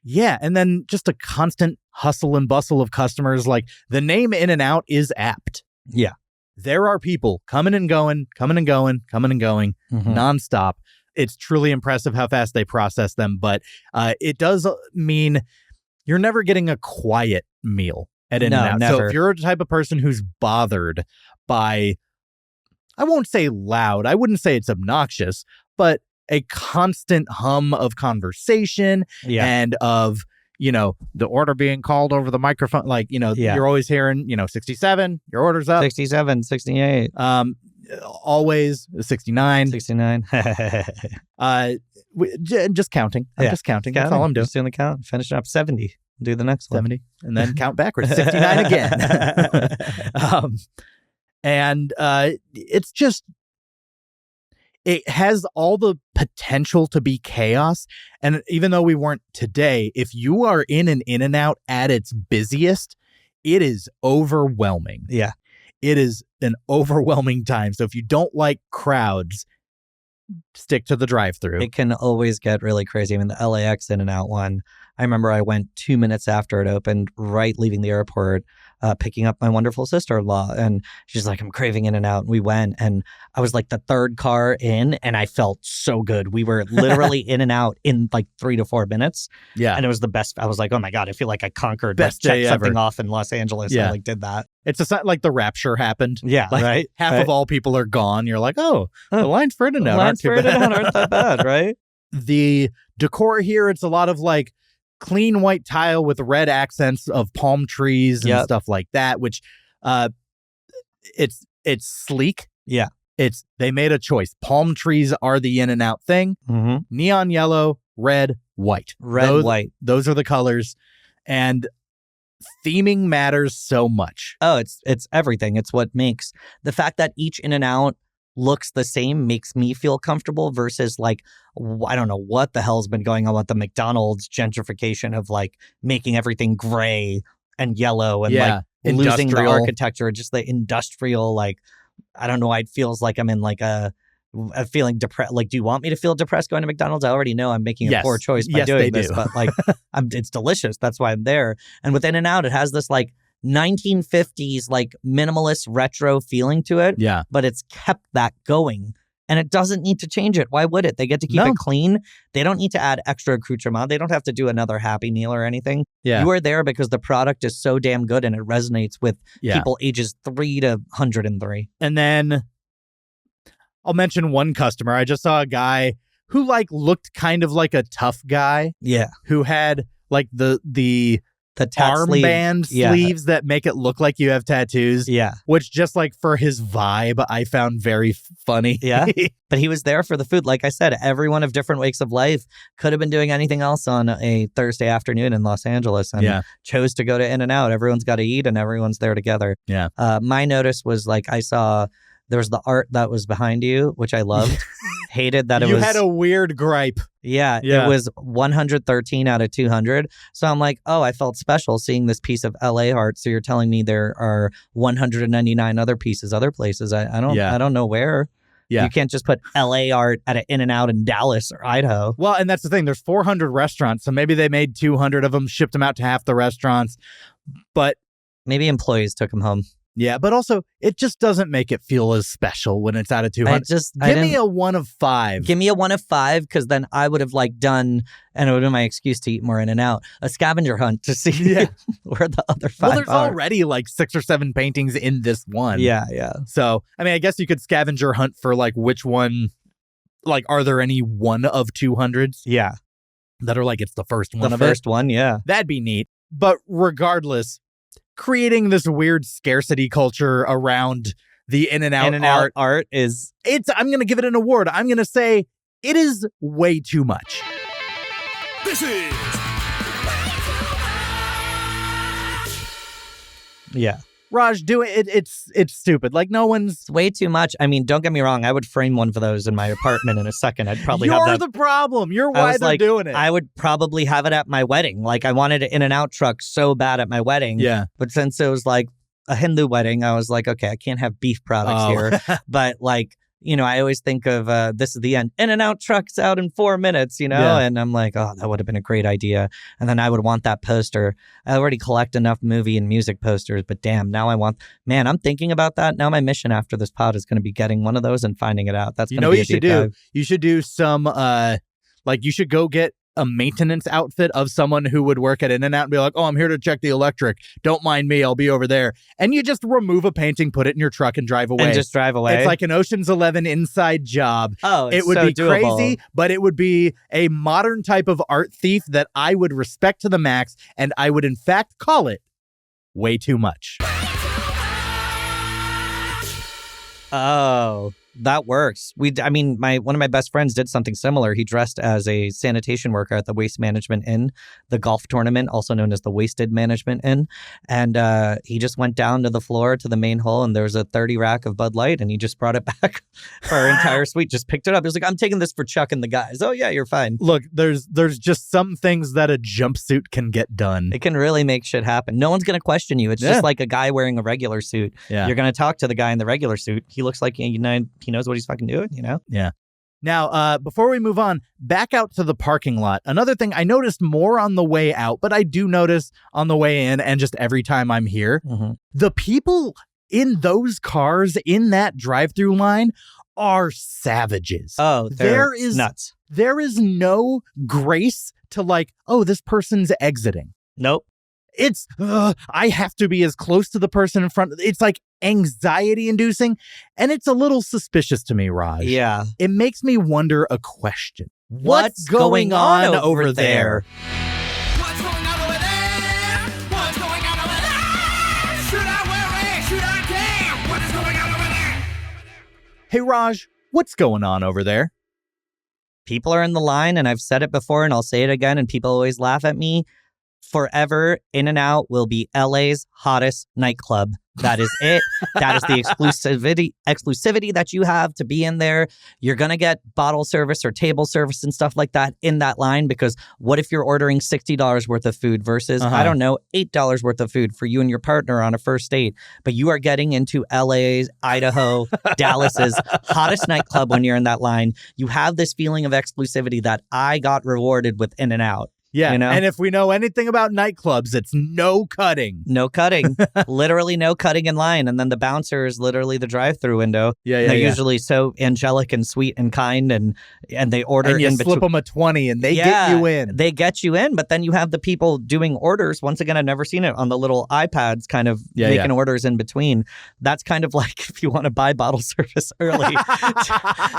Yeah, and then just a constant hustle and bustle of customers. Like the name In and Out is apt. Yeah. There are people coming and going nonstop. It's truly impressive how fast they process them, but it does mean you're never getting a quiet meal at In-N-Out. Never. So if you're the type of person who's bothered by, I won't say loud, I wouldn't say it's obnoxious, but a constant hum of conversation and of, the order being called over the microphone. Like, you're always hearing, 67, your order's up. 67, 68. always 69. 69. Just counting. I'm just counting. That's all I'm doing. Just doing the count. Finishing up 70. Do the next 70. And then count backwards. 69 again. And it's just, it has all the potential to be chaos. And even though we weren't today, if you are in an In-N-Out at its busiest, it is overwhelming. Yeah. It is an overwhelming time. So if you don't like crowds, stick to the drive-thru. It can always get really crazy. I mean, the LAX In-N-Out one, I remember I went 2 minutes after it opened, right leaving the airport, picking up my wonderful sister-in-law. And she's like, I'm craving In-N-Out. And we went, and I was like the third car in, and I felt so good. We were literally in and out in like 3 to 4 minutes. Yeah. And it was the best. I was like, oh my God, I feel like I conquered, Best like, day checked something ever. off in Los Angeles. Yeah. I like did that. It's just like the rapture happened. Yeah, Like, right? Half Right. of all people are gone. You're like, oh, the lines for In-N-Out aren't Lines too for bad. In-N-Out aren't that bad, right? The decor here, it's a lot of like clean white tile with red accents of palm trees and Yep. stuff like that, which it's sleek. Yeah. They made a choice. Palm trees are the In-N-Out thing. Mm-hmm. Neon yellow, red, white. Red, white. Those are the colors. And theming matters so much. Oh, it's everything. It's what makes the fact that each In-N-Out looks the same makes me feel comfortable versus like, I don't know what the hell's been going on with the McDonald's gentrification of like making everything gray and yellow and like losing the Industrial. architecture, just the industrial, like, I don't know. It feels like I'm in like a feeling depressed. Like, do you want me to feel depressed going to McDonald's? I already know I'm making a Yes. poor choice by Yes, they doing this, do. but like, it's delicious. That's why I'm there. And with In-N-Out, it has this like 1950s, like minimalist retro feeling to it, Yeah. but it's kept that going. And it doesn't need to change it. Why would it? They get to keep No. it clean. They don't need to add extra accoutrement. They don't have to do another Happy Meal or anything. Yeah. You are there because the product is so damn good and it resonates with Yeah. people ages 3 to 103. And then I'll mention one customer. I just saw a guy who like looked kind of like a tough guy Yeah. who had like the tat sleeve. armband Yeah. sleeves that make it look like you have tattoos. Yeah. Which just like for his vibe, I found very funny. Yeah. But he was there for the food. Like I said, everyone of different wakes of life could have been doing anything else on a Thursday afternoon in Los Angeles and Yeah. chose to go to In-N-Out. Everyone's got to eat and everyone's there together. Yeah. My notice was like, I saw there was the art that was behind you, which I loved. Hated that it You was. had a weird gripe. Yeah, Yeah. it was 113 out of 200. So I'm like, oh, I felt special seeing this piece of LA art. So you're telling me there are 199 other pieces, other places. I don't know where. Yeah. You can't just put LA art at an In-N-Out in Dallas or Idaho. Well, and that's the thing. There's 400 restaurants, so maybe they made 200 of them, shipped them out to half the restaurants. But Maybe employees took them home. yeah, but also it just doesn't make it feel as special when it's out of 200. Give me a 1 of 5. Give me a 1 of 5 because then I would have like done, and it would have been my excuse to eat more In-N-Out, a scavenger hunt to see where the other 5 Well, there's are. already like 6 or 7 paintings in this one. Yeah, yeah. So, I mean, I guess you could scavenger hunt for like which one, like, are there any 1 of 200s Yeah. that are like, it's the first one The of first one, yeah. That'd be neat. But regardless, creating this weird scarcity culture around the In-N-Out In-N-Out art, is I'm going to give it an award. I'm going to say it is way too much. This is yeah. Raj, do it. It's stupid. Like no one's. It's way too much. I mean, don't get me wrong. I would frame one for those in my apartment in a second. I'd probably You're have that. the problem. You're I why was they're like, doing it. I would probably have it at my wedding. Like I wanted an In-N-Out truck so bad at my wedding. yeah. But since it was like a Hindu wedding, I was like, okay, I can't have beef products here. But like, you know, I always think of this is the end. In-N-Out truck's out in 4 minutes, you know? Yeah. And I'm like, oh, that would have been a great idea. And then I would want that poster. I already collect enough movie and music posters, but damn, now I'm thinking about that. Now my mission after this pod is going to be getting one of those and finding it out. That's You going know to what be you a should deep do? dive. You should do some like you should go get a maintenance outfit of someone who would work at In-N-Out and be like, oh, I'm here to check the electric. Don't mind me. I'll be over there. And you just remove a painting, put it in your truck and drive away. And just drive away. It's like an Ocean's 11 inside job. oh, it's It would so be doable. crazy, but it would be a modern type of art thief that I would respect to the max. And I would, in fact, call it way too much. Oh, that works. One of my best friends did something similar. He dressed as a sanitation worker at the Waste Management Inn, the golf tournament, also known as the Wasted Management Inn. And he just went down to the floor to the main hole, and there was a 30 rack of Bud Light, and he just brought it back for our entire suite. Just picked it up. He was like, I'm taking this for Chuck and the guys. Oh, yeah, you're fine. Look, there's just some things that a jumpsuit can get done. It can really make shit happen. No one's going to question you. It's just like a guy wearing a regular suit. Yeah. You're going to talk to the guy in the regular suit. He looks like, he knows what he's fucking doing, Yeah. Now, before we move on, back out to the parking lot. Another thing I noticed more on the way out, but I do notice on the way in and just every time I'm here, the people in those cars in that drive-through line are savages. Oh, there is nuts. There is no grace to like, oh, this person's exiting. Nope. It's, I have to be as close to the person in front. It's like anxiety inducing. And it's a little suspicious to me, Raj. Yeah. It makes me wonder a question. What's going on over there? What's going on over there? What's going on over there? Should I worry? Should I care? What is going on over there? Hey, Raj, what's going on over there? People are in the line, and I've said it before, and I'll say it again, and people always laugh at me. Forever, In-N-Out will be LA's hottest nightclub. That is it. That is the exclusivity that you have to be in there. You're going to get bottle service or table service and stuff like that in that line, because what if you're ordering $60 worth of food versus, I don't know, $8 worth of food for you and your partner on a first date? But you are getting into LA's, Idaho, Dallas's hottest nightclub when you're in that line. You have this feeling of exclusivity that I got rewarded with In-N-Out. Yeah, and if we know anything about nightclubs, it's no cutting. No cutting. Literally no cutting in line. And then the bouncer is literally the drive-through window. They're usually so angelic and sweet and kind, and they order and you in slip between. them a 20 and they get you in. They get you in, but then you have the people doing orders. Once again, I've never seen it on the little iPads kind of making orders in between. That's kind of like if you want to buy bottle service early,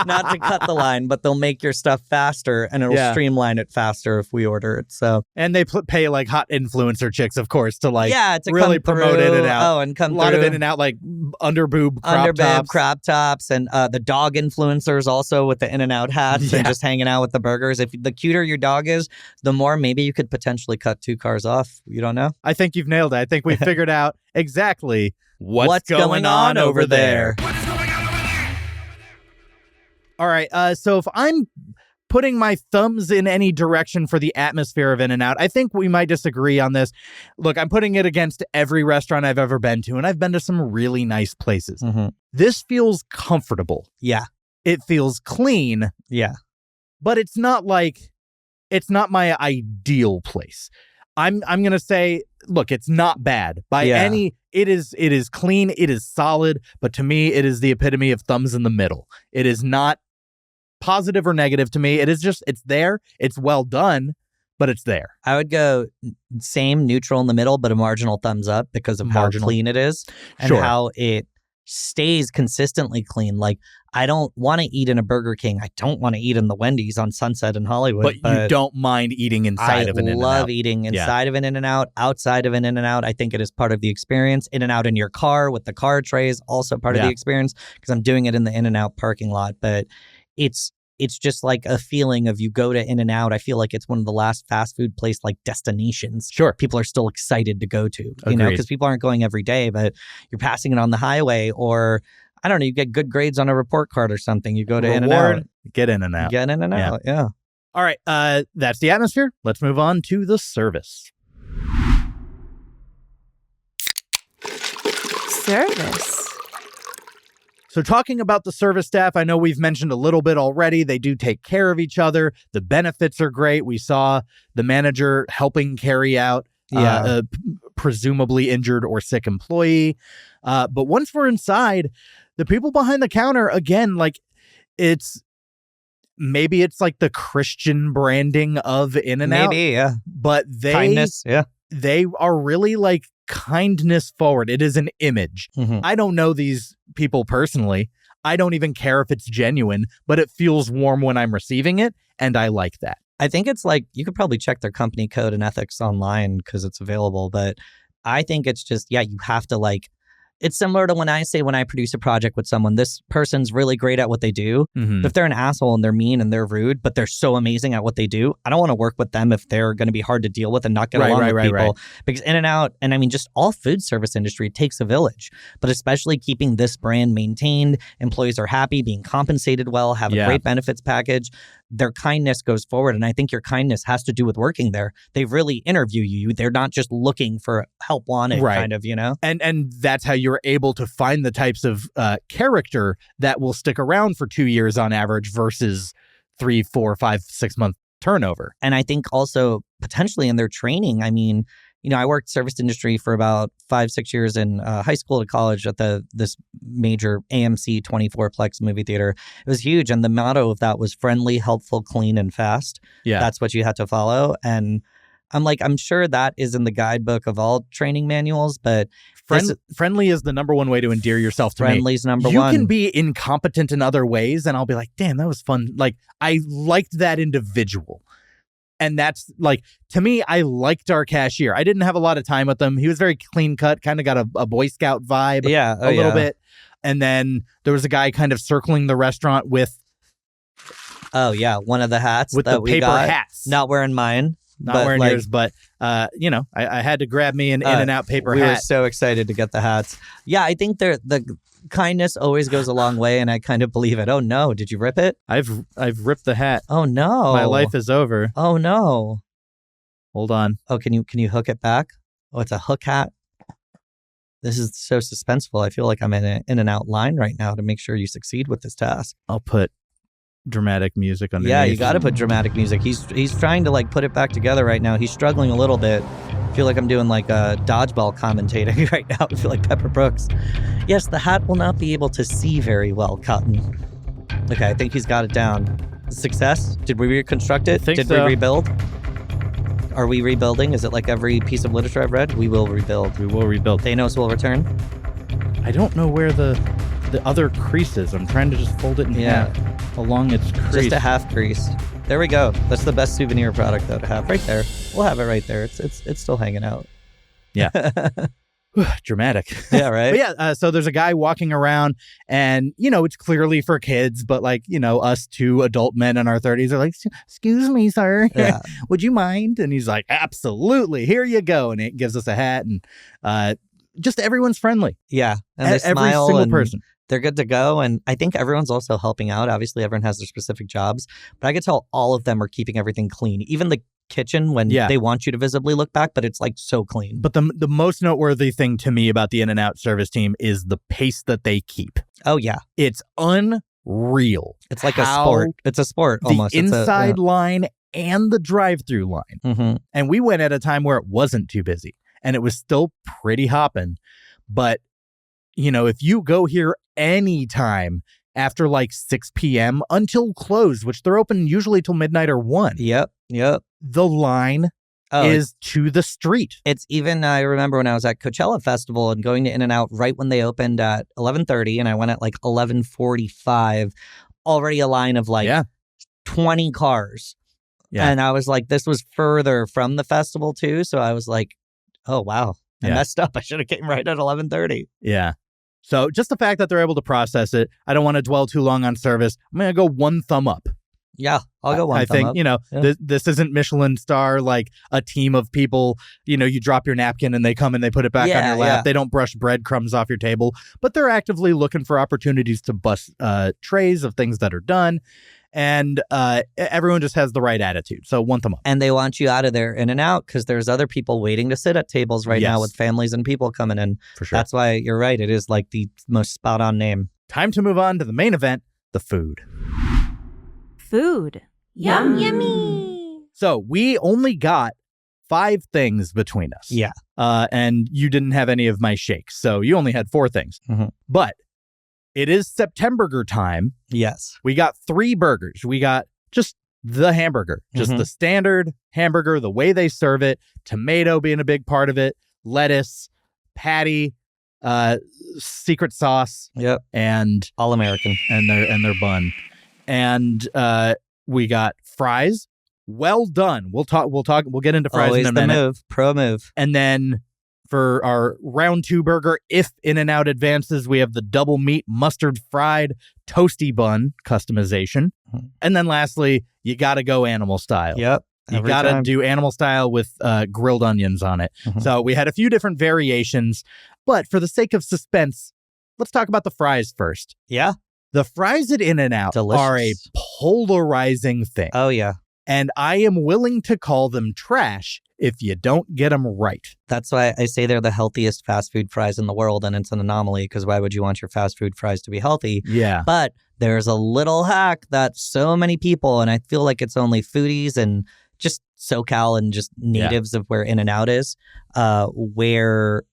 not to cut the line, but they'll make your stuff faster and it'll streamline it faster if we order it. So, and they pay like hot influencer chicks, of course, to like to really come promote through. In-N-Out. Oh, and come a lot through. of In-N-Out, like under boob crop tops, and the dog influencers also with the In-N-Out hats and just hanging out with the burgers. If the cuter your dog is, the more maybe you could potentially cut 2 cars off. You don't know. I think you've nailed it. I think we figured out exactly what's going on over there. What is going on over there? All right. So if I'm putting my thumbs in any direction for the atmosphere of In-N-Out, I think we might disagree on this. Look, I'm putting it against every restaurant I've ever been to, and I've been to some really nice places. This feels comfortable. Yeah. It feels clean. Yeah. But it's not my ideal place. I'm going to say, look, it's not bad by any. It is clean. It is solid. But to me, it is the epitome of thumbs in the middle. It is not positive or negative to me. It is just, it's there. It's well done, but it's there. I would go same, neutral in the middle, but a marginal thumbs up because of how clean it is and how it stays consistently clean. Like, I don't want to eat in a Burger King. I don't want to eat in the Wendy's on Sunset in Hollywood. But you don't mind eating inside of an In-N-Out. I love eating inside of an In-N-Out, outside of an In-N-Out. I think it is part of the experience. In-N-Out in your car with the car trays, also part of the experience, because I'm doing it in the In-N-Out parking lot. But it's just like a feeling of you go to In-N-Out. I feel like it's one of the last fast food place like destinations. Sure. People are still excited to go to, you know, because people aren't going every day, but you're passing it on the highway, or I don't know, you get good grades on a report card or something. You go to In-N-Out. Get In-N-Out. Get In-N-Out, yeah. All right. That's the atmosphere. Let's move on to the service. Service. So talking about the service staff, I know we've mentioned a little bit already. They do take care of each other. The benefits are great. We saw the manager helping carry out a presumably injured or sick employee. But once we're inside, the people behind the counter, again, like maybe it's like the Christian branding of In-N-Out. Maybe, yeah. But kindness, they are really like kindness forward. It is an image. I don't know these people personally. I don't even care if it's genuine, but it feels warm when I'm receiving it, and I like that. I think it's like, you could probably check their company code and ethics online because it's available, but I think it's just, you have to like, It's similar to when I produce a project with someone, this person's really great at what they do. Mhm. But if they're an asshole and they're mean and they're rude, but they're so amazing at what they do, I don't want to work with them if they're going to be hard to deal with and not get along with people. Because In-N-Out, and I mean, just all food service industry, it takes a village. But especially keeping this brand maintained, employees are happy, being compensated well, have a great benefits package. Their kindness goes forward. And I think your kindness has to do with working there. They really interview you. They're not just looking for help wanted, kind of, you know? And that's how you're able to find the types of character that will stick around for 2 years on average versus 3, 4, 5, 6 month turnover. And I think also potentially in their training, I mean, you know, I worked service industry for about 5-6 years in high school to college at this major AMC 24-plex movie theater. It was huge. And the motto of that was friendly, helpful, clean, and fast. Yeah. That's what you had to follow. And I'm sure that is in the guidebook of all training manuals, but friendly is the number one way to endear yourself to me. Friendly's number you one. You can be incompetent in other ways, and I'll be like, damn, that was fun. Like, I liked that individual. And that's like, to me, I liked our cashier. I didn't have a lot of time with him. He was very clean cut, kind of got a Boy Scout vibe a little bit. And then there was a guy kind of circling the restaurant with... Oh, yeah. One of the hats with that the we paper got. hats. Not wearing mine. Not wearing yours, but, you know, I had to grab me an In-N-Out paper hat. We were so excited to get the hats. Yeah, I think the kindness always goes a long way, and I kind of believe it. Oh, no. Did you rip it? I've ripped the hat. Oh, no. My life is over. Oh, no. Hold on. Oh, can you hook it back? Oh, it's a hook hat. This is so suspenseful. I feel like I'm in an In-N-Out line right now to make sure you succeed with this task. I'll put dramatic music underneath. Yeah, you got to put dramatic music. He's trying to like put it back together right now. He's struggling a little bit. I feel like I'm doing like a dodgeball commentating right now. I feel like Pepper Brooks. Yes, the hat will not be able to see very well, Cotton. Okay, I think he's got it down. Success? Did we reconstruct it? Did we rebuild? Are we rebuilding? Is it like every piece of literature I've read? We will rebuild. We will rebuild. Thanos will return? I don't know where the other crease is. I'm trying to just fold it in half along its crease. Just a half crease. There we go. That's the best souvenir product though to have right there. We'll have it right there. It's still hanging out. Yeah. Dramatic. Yeah, right? But yeah, so there's a guy walking around and, you know, it's clearly for kids, but like, you know, us two adult men in our 30s are like, excuse me, sir, would you mind? And he's like, absolutely, here you go. And it gives us a hat and just everyone's friendly. Yeah. And they every smile single and person. They're good to go. And I think everyone's also helping out. Obviously, everyone has their specific jobs, but I could tell all of them are keeping everything clean. Even the kitchen when they want you to visibly look back, but it's like so clean. But the most noteworthy thing to me about the In-N-Out service team is the pace that they keep. Oh, yeah. It's unreal. It's like a sport. It's a sport almost. The inside line and the drive-through line. Mm-hmm. And we went at a time where it wasn't too busy and it was still pretty hopping. But, you know, if you go here anytime after like 6 p.m. until close, which they're open usually till midnight or 1. Yep. The line is to the street. It's even, I remember when I was at Coachella Festival and going to In-N-Out right when they opened at 11:30 and I went at like 11:45, already a line of like 20 cars. Yeah. And I was like, this was further from the festival too. So I was like, oh, wow. I messed up. I should have came right at 11:30. Yeah. So just the fact that they're able to process it, I don't want to dwell too long on service. I'm going to go 1 thumb up. Yeah, I'll go 1 thumb up. I think, you know, this isn't Michelin star, like a team of people, you know, you drop your napkin and they come and they put it back on your lap. Yeah. They don't brush breadcrumbs off your table, but they're actively looking for opportunities to bust trays of things that are done. And everyone just has the right attitude. So 1 thumb up. And they want you out of there in and out because there's other people waiting to sit at tables right now with families and people coming in. For sure. That's why you're right. It is like the most spot on name. Time to move on to the main event, the food. Food. Yum, yummy. So we only got 5 things between us. Yeah. And you didn't have any of my shakes. So you only had 4 things. Mm-hmm. But it is Septemburger time. Yes. We got 3 burgers. We got just the hamburger, just the standard hamburger, the way they serve it, tomato being a big part of it, lettuce, patty, secret sauce. Yep. And all American. And their bun. And we got fries. Well done. We'll get into fries Always in a minute. Pro move. And then For our round 2 burger, if In-N-Out advances, we have the double meat mustard fried toasty bun customization. And then lastly, you got to go animal style. Yep. You got to do animal style with grilled onions on it. So we had a few different variations, but for the sake of suspense, let's talk about the fries first. Yeah. The fries at In-N-Out are a polarizing thing. Oh, yeah. And I am willing to call them trash if you don't get them right. That's why I say they're the healthiest fast food fries in the world, and it's an anomaly because why would you want your fast food fries to be healthy? Yeah. But there's a little hack that so many people, and I feel like it's only foodies and just SoCal and just natives of where In-N-Out is, where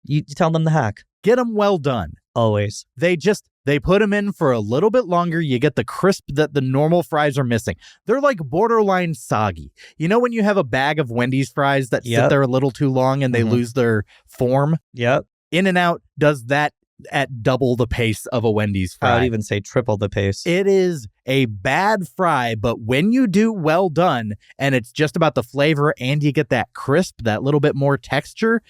you tell them the hack. Get them well done. Always. They put them in for a little bit longer. You get the crisp that the normal fries are missing. They're like borderline soggy. You know when you have a bag of Wendy's fries that sit there a little too long and they lose their form? Yep. In-N-Out does that at double the pace of a Wendy's fry. I would even say triple the pace. It is a bad fry, but when you do well done and it's just about the flavor and you get that crisp, that little bit more texture,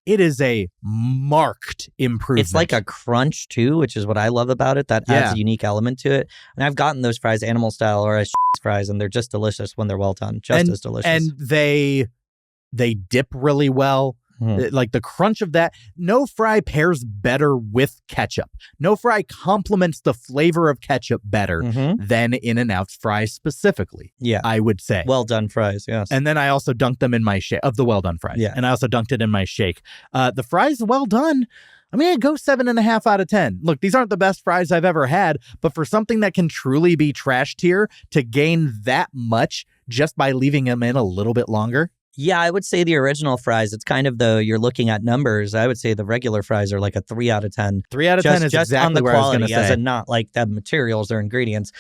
it is a marked improvement. It's like a crunch, too, which is what I love about it. That adds a unique element to it. And I've gotten those fries animal style or as fries, and they're just delicious when they're well done. Just as delicious. And they dip really well. Like the crunch of that. No fry pairs better with ketchup. No fry complements the flavor of ketchup better than In-N-Out's fries specifically. Yeah. I would say. Well done fries, yes. And then I also dunked them in my shake of the well done fries. Yeah. And I also dunked it in my shake. The fries well done. I mean, I go 7.5 out of 10. Look, these aren't the best fries I've ever had, but for something that can truly be trash tier to gain that much just by leaving them in a little bit longer. Yeah, I would say the original fries, it's kind of though you're looking at numbers, I would say the regular fries are like a 3 out of 10. 3 out of 10 is just exactly on the where quality, I was going to say. as in not like the materials or ingredients.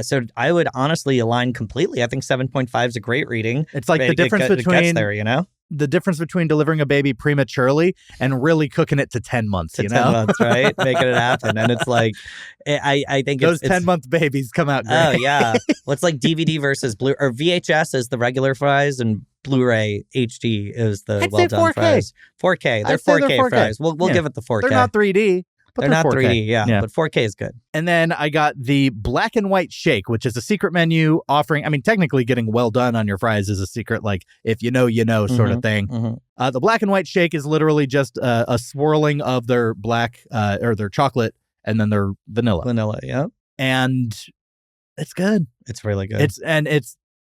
So I would honestly align completely. I think 7.5 is a great reading. It's like the difference between it gets there, you know? The difference between delivering a baby prematurely and really cooking it to 10 months, to 10 months, right? Making it happen. And it's like, I think those 10-month babies come out great. Oh, yeah. Well, it's like DVD versus Blu, or VHS is the regular fries and Blu-ray HD is the well-done fries. 4K. They're 4K fries. We'll give it the 4K. They're not 3D. But they're not 4K. 3D, but 4K is good. And then I got the black and white shake, which is a secret menu offering. I mean, technically getting well done on your fries is a secret, like if you know sort of thing. The black and white shake is literally just a swirling of their black or their chocolate and then their vanilla. Vanilla, yeah. And it's good. It's really good.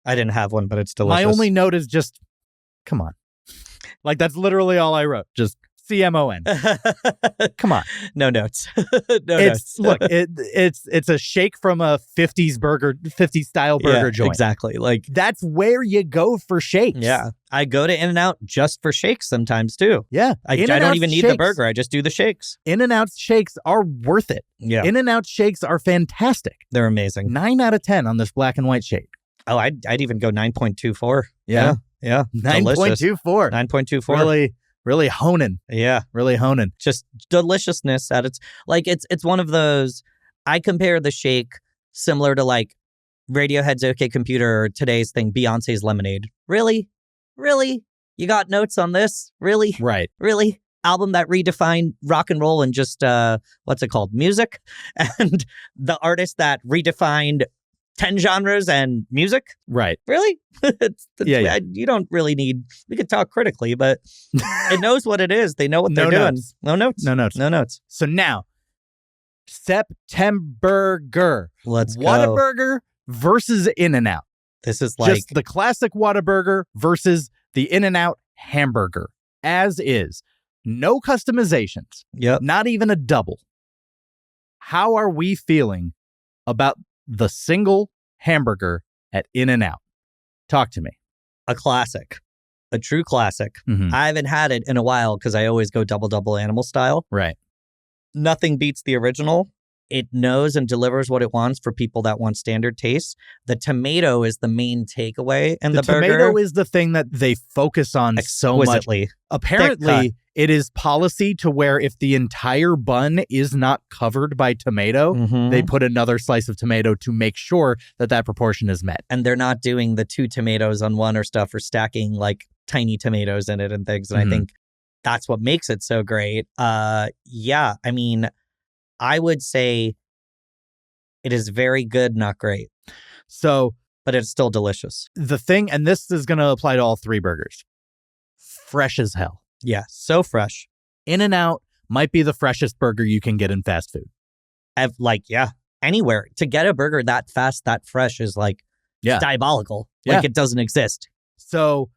I didn't have one, but it's delicious. My only note is just, come on. Like that's literally all I wrote. Just CMON. Come on. No notes. Notes. Look, it's a shake from a 50s style burger joint. Exactly. Like that's where you go for shakes. Yeah. I go to In-N-Out just for shakes sometimes too. Yeah. I don't even need the burger. I just do the shakes. In-N-Out's shakes are worth it. Yeah. In-N-Out shakes are fantastic. They're amazing. 9 out of 10 on this black and white shake. Oh, I'd even go 9.24. Yeah. 9.24. 9.24. Really honing. Yeah. Really honing. Just deliciousness at its, like, it's one of those, I compare the shake similar to like Radiohead's OK Computer or today's thing, Beyonce's Lemonade. Really? You got notes on this? Really? Right. Really? Album that redefined rock and roll and just, what's it called? Music? And the artist that redefined 10 genres and music? Right. Really? Yeah. You don't really need, we could talk critically, but it knows what it is. They know what they're doing. No notes. So now, Septemburger. Let's go. Whataburger versus In-N-Out. This is like just the classic Whataburger versus the In-N-Out hamburger. As is. No customizations. Yep. Not even a double. How are we feeling about the single hamburger at In-N-Out? Talk to me. A classic. A true classic. Mm-hmm. I haven't had it in a while because I always go double animal style. Right. Nothing beats the original. It knows and delivers what it wants for people that want standard taste. The tomato is the main takeaway in the burger. The tomato is the thing that they focus on so much. Apparently, it is policy to where if the entire bun is not covered by tomato, they put another slice of tomato to make sure that proportion is met. And they're not doing the 2 tomatoes on one or stuff or stacking like tiny tomatoes in it and things. And I think that's what makes it so great. Yeah, I mean, I would say it is very good, not great. So but it's still delicious. the thing, and this is going to apply to all three burgers, fresh as hell. Yeah, so fresh. In-N-Out might be the freshest burger you can get in fast food. Anywhere. To get a burger that fast, that fresh is diabolical. Like it doesn't exist. So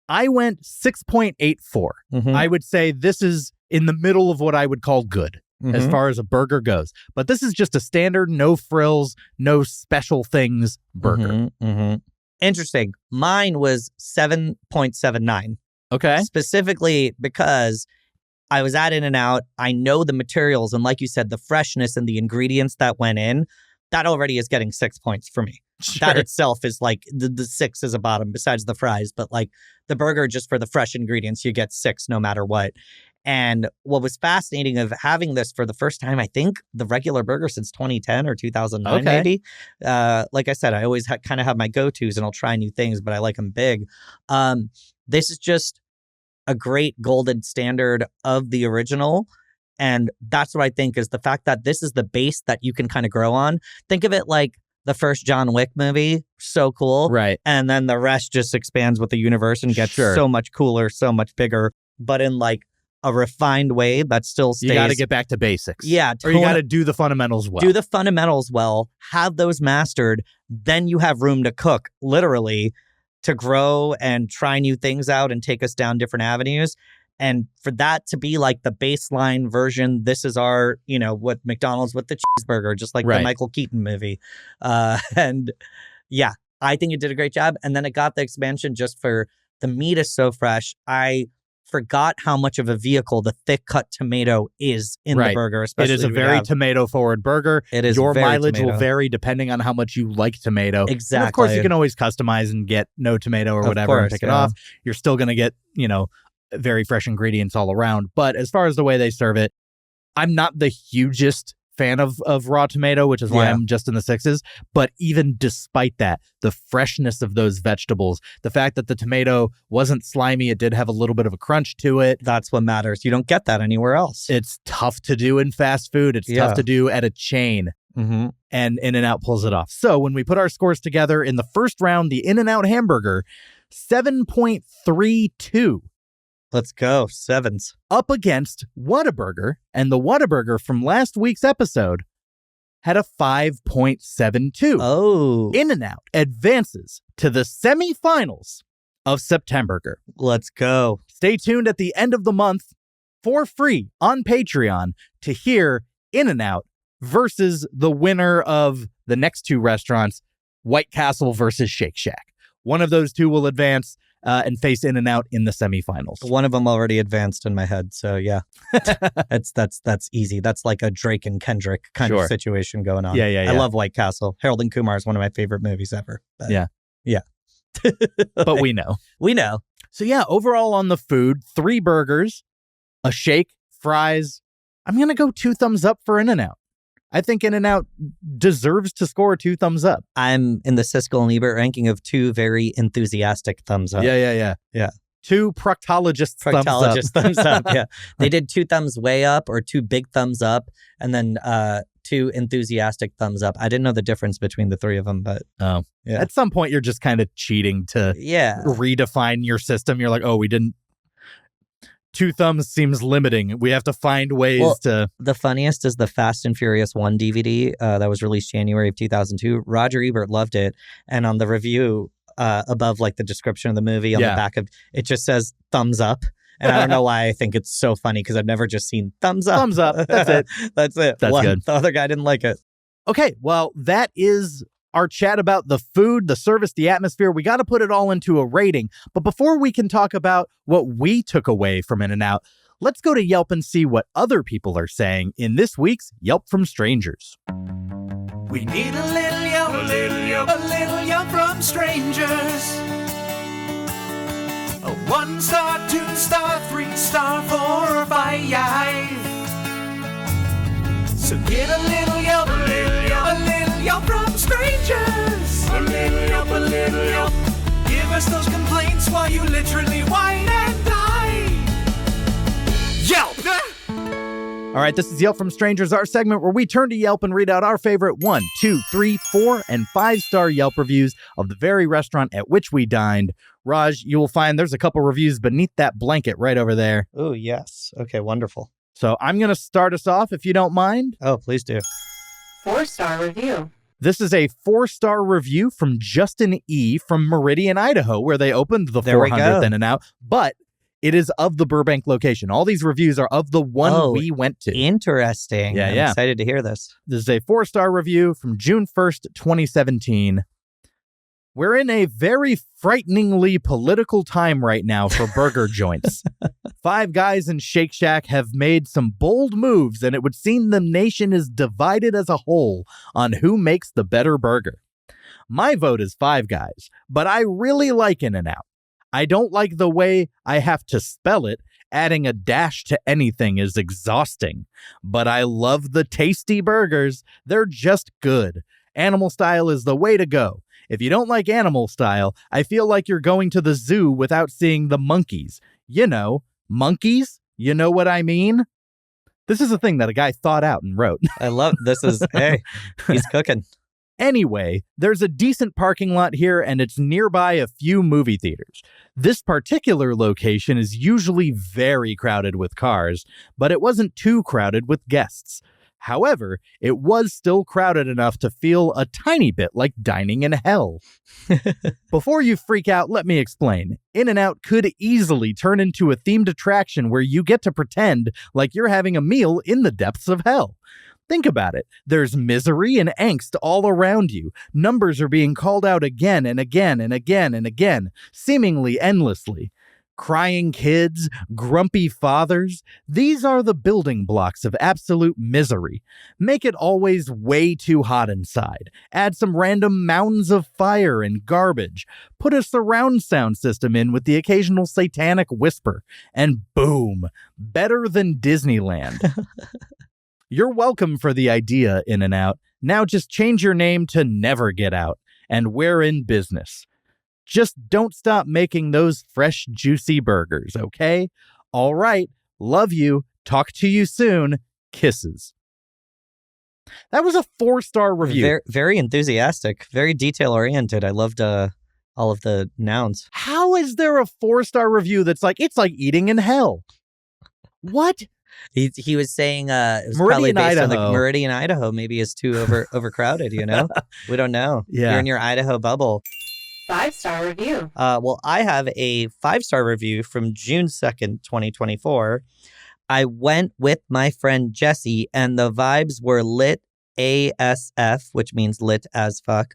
I went 6.84. Mhm. I would say this is in the middle of what I would call good as Mhm. far as a burger goes. But this is just a standard, no frills, no special things burger. Mhm, mhm. Interesting. Mine was 7.79. Okay. Specifically because I was at In-N-Out. I know the materials. And like you said, the freshness and the ingredients that went in, that already is getting 6 points for me. That itself is like the 6 is a bottom besides the fries. But like the burger, just for the fresh ingredients, you get 6 no matter what. And what was fascinating of having this for the first time, I think the regular burger since 2010 or 2009, maybe. Like I said, I always kind of have my go-tos and I'll try new things, but I like them big. This is just a great golden standard of the original. And that's what I think is the fact that this is the base that you can kind of grow on. Think of it like the first John Wick movie. So cool. Right. And then the rest just expands with the universe and gets so much cooler, so much bigger, but in like a refined way that still stays. You got to get back to basics. Yeah. Or you got to do the fundamentals well. Do the fundamentals well, have those mastered, then you have room to cook, literally, to grow and try new things out and take us down different avenues. And for that to be like the baseline version, this is our, what McDonald's with the cheeseburger, just like the Michael Keaton movie. And yeah, I think it did a great job. And then it got the expansion just for the meat is so fresh. I forgot how much of a vehicle the thick cut tomato is in the burger. Especially it is a very tomato forward burger. It is. Your very mileage tomato. will vary depending on how much you like tomato. Exactly. And of course, you can always customize and get no tomato or whatever and pick it off. You're still going to get, very fresh ingredients all around. But as far as the way they serve it, I'm not the hugest fan of raw tomato, which is why I'm just in the 6s. But even despite that, the freshness of those vegetables, the fact that the tomato wasn't slimy, it did have a little bit of a crunch to it. That's what matters. You don't get that anywhere else. It's tough to do in fast food. It's tough to do at a chain. Mm-hmm. And In-N-Out pulls it off. So when we put our scores together in the first round, the In-N-Out hamburger, 7.32. Let's go. 7s. Up against Whataburger, and the Whataburger from last week's episode had a 5.72. Oh. In-N-Out advances to the semifinals of Septemburger. Let's go. Stay tuned at the end of the month for free on Patreon to hear In-N-Out versus the winner of the next two restaurants, White Castle versus Shake Shack. One of those two will advance and face In-N-Out in the semifinals. One of them already advanced in my head, so yeah. That's easy. That's like a Drake and Kendrick kind of situation going on. Yeah. I love White Castle. Harold and Kumar is one of my favorite movies ever. But yeah. But we know. We know. So yeah, overall on the food, 3 burgers, a shake, fries. I'm going to go 2 thumbs up for In-N-Out. I think In-N-Out deserves to score 2 thumbs up. I'm in the Siskel and Ebert ranking of 2 very enthusiastic thumbs up. Yeah. 2 proctologists thumbs up. Yeah. They did 2 thumbs way up or 2 big thumbs up and then 2 enthusiastic thumbs up. I didn't know the difference between the 3 of them, but at some point you're just kind of cheating to redefine your system. You're like, we didn't. 2 thumbs seems limiting. We have to find ways to... The funniest is the Fast and Furious 1 DVD that was released January of 2002. Roger Ebert loved it. And on the review above like the description of the movie on the back of it just says thumbs up. And I don't know why I think it's so funny because I've never just seen thumbs up. Thumbs up. That's it. That's it. That's good. The other guy didn't like it. Okay, well, that is our chat about the food, the service, the atmosphere. We got to put it all into a rating. But before we can talk about what we took away from In-N-Out, let's go to Yelp and see what other people are saying in this week's Yelp from Strangers. We need a little Yelp, a little Yelp from strangers. A 1-star, 2-star, 3-star, 4 or 5. So get a little Yelp, a little Yelp from strangers. A little Yelp. Give us those complaints while you literally whine and die. All right, this is Yelp from Strangers, our segment where we turn to Yelp and read out our favorite 1, 2, 3, 4, and 5-star Yelp reviews of the very restaurant at which we dined. Raj, you will find there's a couple reviews beneath that blanket right over there. Oh, yes. Okay, wonderful. So I'm going to start us off, if you don't mind. Oh, please do. 4-star review. This is a 4-star review from Justin E. from Meridian, Idaho, where they opened the There we 400th go. In-N-Out, but it is of the Burbank location. All these reviews are of the one we went to. Interesting. Yeah, I'm yeah. excited to hear this. This is a 4-star review from June 1st, 2017. We're in a very frighteningly political time right now for burger joints. Five Guys and Shake Shack have made some bold moves, and it would seem the nation is divided as a whole on who makes the better burger. My vote is Five Guys, but I really like In-N-Out. I don't like the way I have to spell it. Adding a dash to anything is exhausting. But I love the tasty burgers. They're just good. Animal style is the way to go. If you don't like animal style, I feel like you're going to the zoo without seeing the monkeys. You know, monkeys? You know what I mean? This is a thing that a guy thought out and wrote. I love this. Hey, he's cooking. Anyway, there's a decent parking lot here, and it's nearby a few movie theaters. This particular location is usually very crowded with cars, but it wasn't too crowded with guests. However, it was still crowded enough to feel a tiny bit like dining in hell. Before you freak out, let me explain. In-N-Out could easily turn into a themed attraction where you get to pretend like you're having a meal in the depths of hell. Think about it. There's misery and angst all around you. Numbers are being called out again and again and again and again, seemingly endlessly. Crying kids, grumpy fathers, these are the building blocks of absolute misery. Make it always way too hot inside. Add some random mounds of fire and garbage. Put a surround sound system in with the occasional satanic whisper. And boom, better than Disneyland. You're welcome for the idea, In-N-Out. Now just change your name to Never Get Out, and we're in business. Just don't stop making those fresh, juicy burgers, okay? All right. Love you. Talk to you soon. Kisses. That was a 4-star review. Very, very enthusiastic, very detail-oriented. I loved all of the nouns. How is there a 4-star review that's like, it's like eating in hell? What? He was saying it was Meridian, probably based on Idaho. the Meridian, Idaho. Maybe it's too overcrowded, you know? We don't know. Yeah. You're in your Idaho bubble. 5-star review. Well, I have a 5-star review from June 2nd, 2024. I went with my friend Jesse, and the vibes were lit ASF, which means lit as fuck.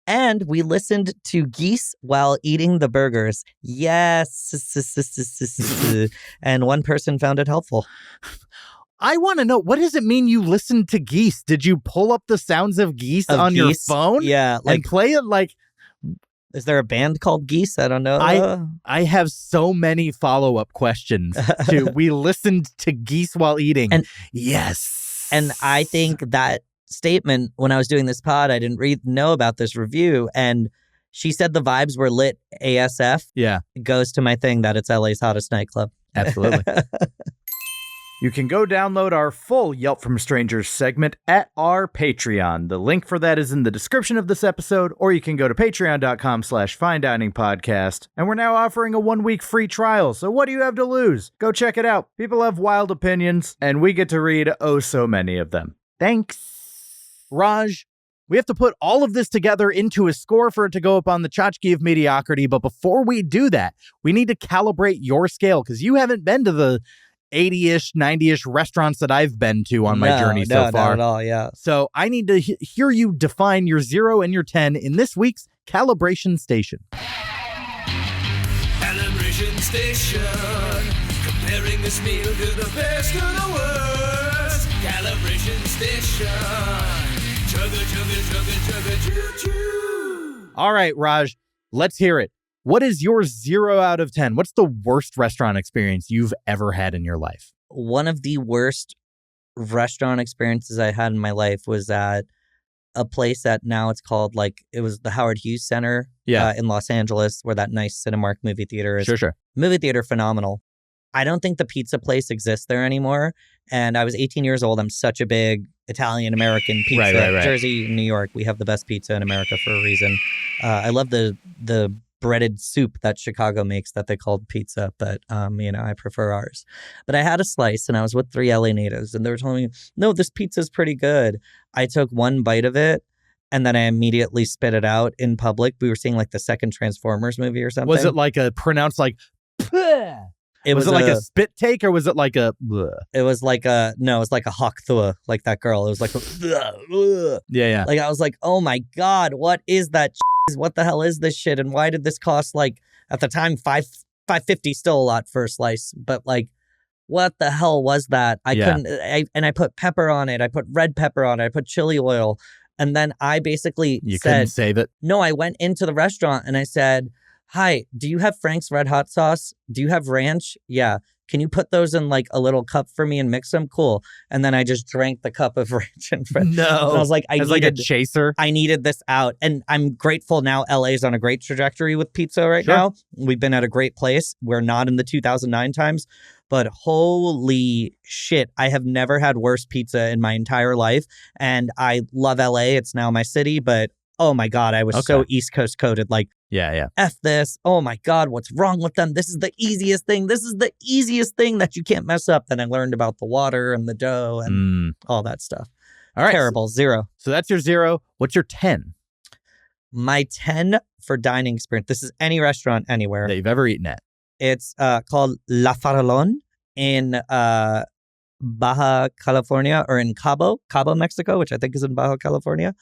And we listened to Geese while eating the burgers. Yes. And one person found it helpful. I want to know, what does it mean you listened to Geese? Did you pull up the sounds of Geese Of on your Geese? phone? Yeah. And Like, play it like... is there a band called Geese? I don't know. I have so many follow-up questions to we listened to Geese while eating. And- yes. And I think that statement, when I was doing this pod, I didn't know about this review. And she said the vibes were lit ASF. Yeah, It goes to my thing that it's LA's hottest nightclub. absolutely. You can go download our full Yelp from Strangers segment at our Patreon. The link for that is in the description of this episode, or you can go to patreon.com/finediningpodcast. And we're now offering a 1-week free trial, so what do you have to lose? Go check it out. People have wild opinions, and we get to read oh so many of them. Thanks. Raj, we have to put all of this together into a score for it to go up on the tchotchke of mediocrity, but before we do that, we need to calibrate your scale, because you haven't been to the 80-ish, 90-ish restaurants that I've been to on my journey so far. Not at all, yeah. So I need to hear you define your 0 and your 10 in this week's Calibration Station. Calibration station, comparing this meal to the best of the worst. Calibration station, chugga chugga chugga chugga choo choo. All right, Raj, let's hear it. What is your 0 out of 10? What's the worst restaurant experience you've ever had in your life? One of the worst restaurant experiences I had in my life was at a place that now it's called, like, it was the Howard Hughes Center Yeah. in Los Angeles, where that nice Cinemark movie theater is. Sure. Movie theater, phenomenal. I don't think the pizza place exists there anymore. And I was 18 years old. I'm such a big Italian-American pizza. Right. Jersey, New York, we have the best pizza in America for a reason. I love the breaded soup that Chicago makes that they called pizza, but I prefer ours. But I had a slice and I was with 3 LA natives and they were telling me, no, this pizza's pretty good. I took one bite of it and then I immediately spit it out in public. We were seeing like the second Transformers movie or something. Was it like a pronounced like Bleh? Was it like a spit take or was it like a bleh? It was like a hawk thua, like that girl. It was like a Yeah. Like I was like, oh my God, what is that? What the hell is this shit? And why did this cost like at the time $5.50, still a lot for a slice, but like what the hell was that? I couldn't. I put pepper on it. I put red pepper on it. I put chili oil, and then I basically couldn't save it. No, I went into the restaurant and I said, hi, do you have Frank's Red Hot Sauce? Do you have ranch? Yeah. Can you put those in like a little cup for me and mix them? Cool. And then I just drank the cup of ranch and French. No. And I was like, like a chaser. I needed this out. And I'm grateful now LA's on a great trajectory with pizza right now. We've been at a great place. We're not in the 2009 times. But holy shit, I have never had worse pizza in my entire life. And I love LA. It's now my city. But oh my God, I was so East Coast coded. Like, yeah. F this. Oh my God, what's wrong with them? This is the easiest thing. This is the easiest thing that you can't mess up. Then I learned about the water and the dough and all that stuff. All right. Terrible. 0. So that's your 0. What's your 10? My 10 for dining experience. This is any restaurant anywhere that you've ever eaten at. It's called La Farallon in Baja California, or in Cabo, Mexico, which I think is in Baja California.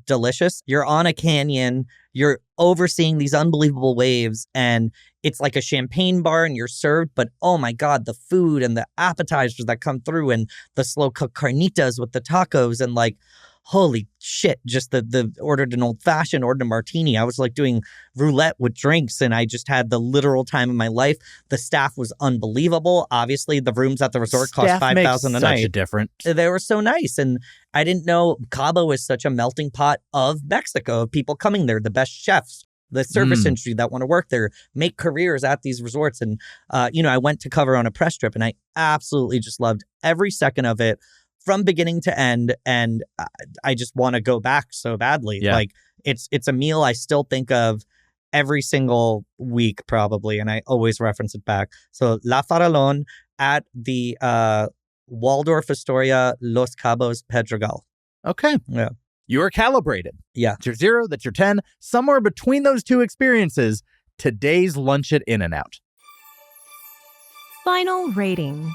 Delicious. You're on a canyon. You're overseeing these unbelievable waves, and it's like a champagne bar, and you're served. But oh my God, the food and the appetizers that come through, and the slow cooked carnitas with the tacos, and like, holy shit! Just the ordered an old fashioned, ordered a martini. I was like doing roulette with drinks, and I just had the literal time of my life. The staff was unbelievable. Obviously, the rooms at the resort cost $5,000 a night. Such a different. They were so nice, and I didn't know Cabo is such a melting pot of Mexico, of people coming there, the best chefs, the service industry that want to work there, make careers at these resorts. And, I went to cover on a press trip, and I absolutely just loved every second of it from beginning to end. And I just want to go back so badly. Yeah. Like, it's a meal I still think of every single week, probably, and I always reference it back. So La Farallon at the Waldorf Astoria, Los Cabos, Pedregal. Okay. Yeah. You are calibrated. Yeah. That's your 0. That's your 10. Somewhere between those two experiences, today's lunch at In-N-Out. Final rating.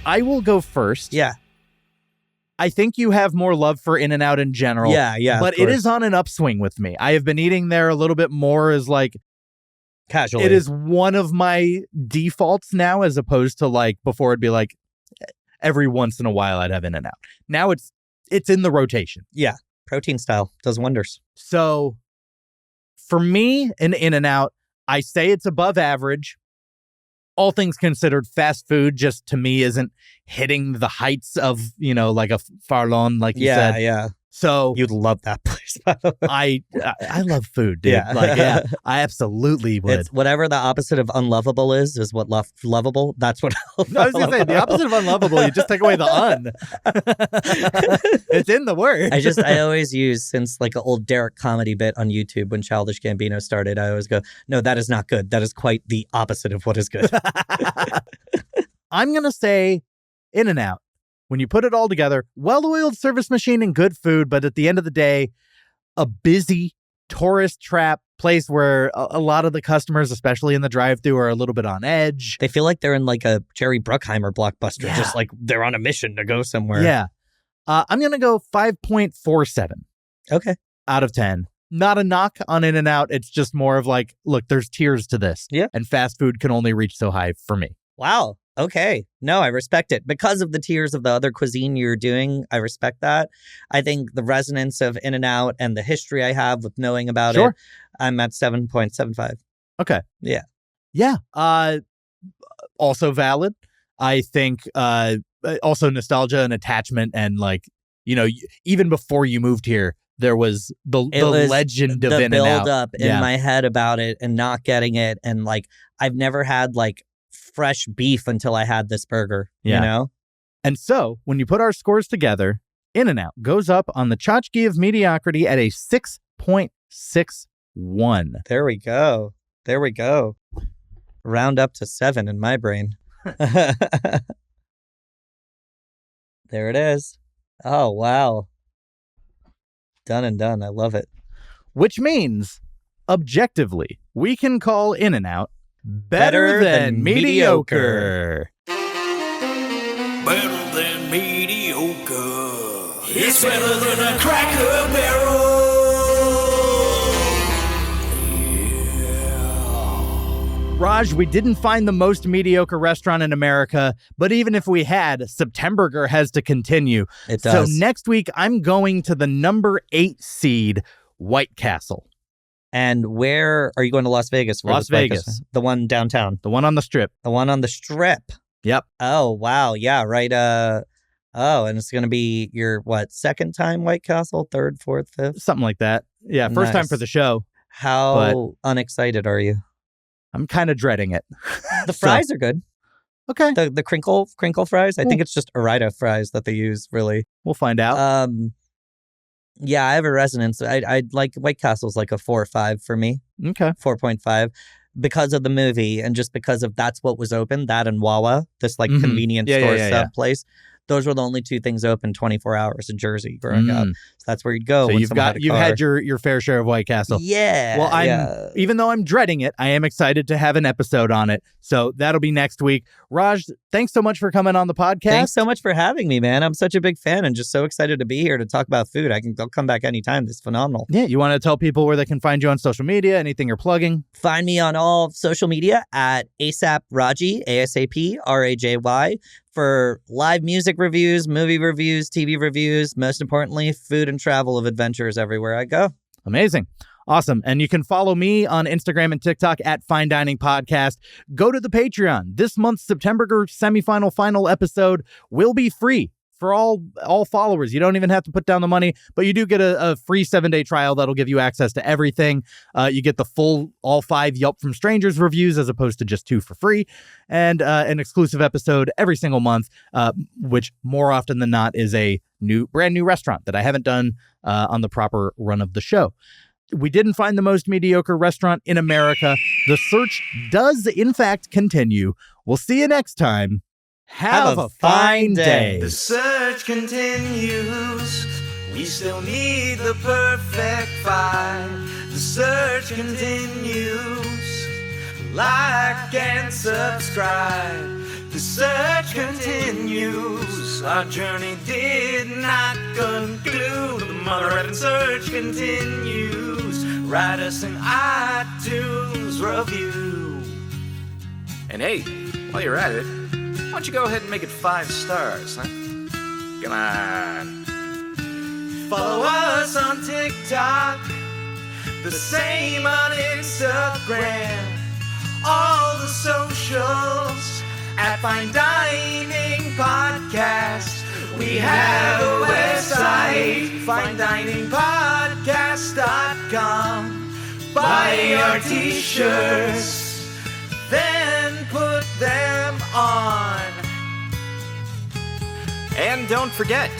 I will go first. Yeah. I think you have more love for In-N-Out in general. Yeah. But it is on an upswing with me. I have been eating there a little bit more as like Casually. It is one of my defaults now, as opposed to like before it'd be like every once in a while I'd have In-N-Out. Now it's in the rotation. Yeah. Protein style does wonders. So for me, in In-N-Out, I say it's above average. All things considered, fast food just to me isn't hitting the heights of, like a Farallon, like you said. Yeah. So you'd love that place, by the way. I love food, dude. Yeah. I absolutely would. It's whatever the opposite of unlovable is what lovable. That's what I was going to say, the opposite of unlovable, you just take away the un. It's in the word. I always use, since like an old Derek comedy bit on YouTube when Childish Gambino started, I always go, no, that is not good. That is quite the opposite of what is good. I'm going to say In-N-Out. When you put it all together, well-oiled service machine and good food, but at the end of the day, a busy tourist trap place where a lot of the customers, especially in the drive-thru, are a little bit on edge. They feel like they're in like a Jerry Bruckheimer blockbuster, just like they're on a mission to go somewhere. Yeah. I'm going to go 5.47. Okay. Out of 10. Not a knock on In-N-Out. It's just more of like, look, there's tiers to this. Yeah. And fast food can only reach so high for me. Wow. Okay. No, I respect it. Because of the tiers of the other cuisine you're doing, I respect that. I think the resonance of In-N-Out and the history I have with knowing about it, I'm at 7.75. Okay. Yeah. Yeah. Also valid. I think also nostalgia and attachment, and like, you know, even before you moved here, there was the legend of the In-N-Out. build up in my head about it and not getting it. And like, I've never had like fresh beef until I had this burger, you know? And so when you put our scores together, In-N-Out goes up on the tchotchke of mediocrity at a 6.61. There we go. There we go. Round up to 7 in my brain. There it is. Oh, wow. Done and done. I love it. Which means, objectively, we can call In-N-Out better than mediocre. Better than mediocre. It's better than a Cracker Barrel. Raj, we didn't find the most mediocre restaurant in America, but even if we had, Septemburger has to continue. It does. So next week, I'm going to the number 8 seed, White Castle. And where are you going to Las Vegas for? Las Vegas. The one downtown. The one on the Strip. The one on the Strip. Yep. Oh, wow. Yeah, right. And it's going to be your, what, second time White Castle? Third, fourth, fifth? Something like that. Yeah, first time for the show. How unexcited are you? I'm kind of dreading it. The fries are good. Okay. The crinkle fries. I think it's just Arita fries that they use, really. We'll find out. Yeah, I have a resonance. I'd like White Castle's like a 4 or 5 for me. Okay. 4.5 because of the movie and just because of that's what was open, that and Wawa, this like convenience store sub place. Those were the only 2 things open 24 hours in Jersey growing up. So that's where you'd go. So when you've had your fair share of White Castle. Yeah. Well, even though I'm dreading it, I am excited to have an episode on it. So that'll be next week. Raj, thanks so much for coming on the podcast. Thanks so much for having me, man. I'm such a big fan and just so excited to be here to talk about food. I'll come back anytime. This is phenomenal. Yeah. You want to tell people where they can find you on social media? Anything you're plugging? Find me on all social media at ASAP Raji, ASAP RAJY, for live music reviews, movie reviews, TV reviews, most importantly, food and travel of adventures everywhere I go. Amazing. Awesome. And you can follow me on Instagram and TikTok at Fine Dining Podcast. Go to the Patreon. This month's Septemburger final episode will be free for all followers. You don't even have to put down the money, but you do get a free 7-day trial that'll give you access to everything. You get the full all 5 Yelp from Strangers reviews as opposed to just 2 for free, and an exclusive episode every single month, which more often than not is a brand new restaurant that I haven't done on the proper run of the show. We didn't find the most mediocre restaurant in America. The search does, in fact, continue. We'll see you next time. Have a fine day. The search continues. We still need the perfect 5. The search continues. Like and subscribe. The search continues. Our journey did not conclude. The mother effing search continues. Write us an iTunes review. And hey, while you're at it, why don't you go ahead and make it 5 stars, huh? Come on. Follow us on TikTok, the same on Instagram, all the socials at Fine Dining Podcast. We have a website, finediningpodcast.com. Buy our t-shirts, then put them on. And don't forget,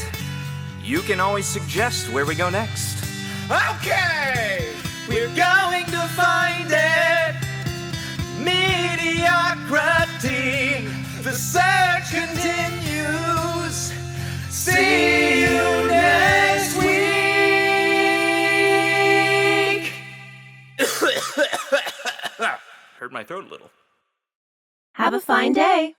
you can always suggest where we go next. Okay, we're going to find it. Mediocrity. The search continues. See you next week. Hurt my throat a little. Have a fine day.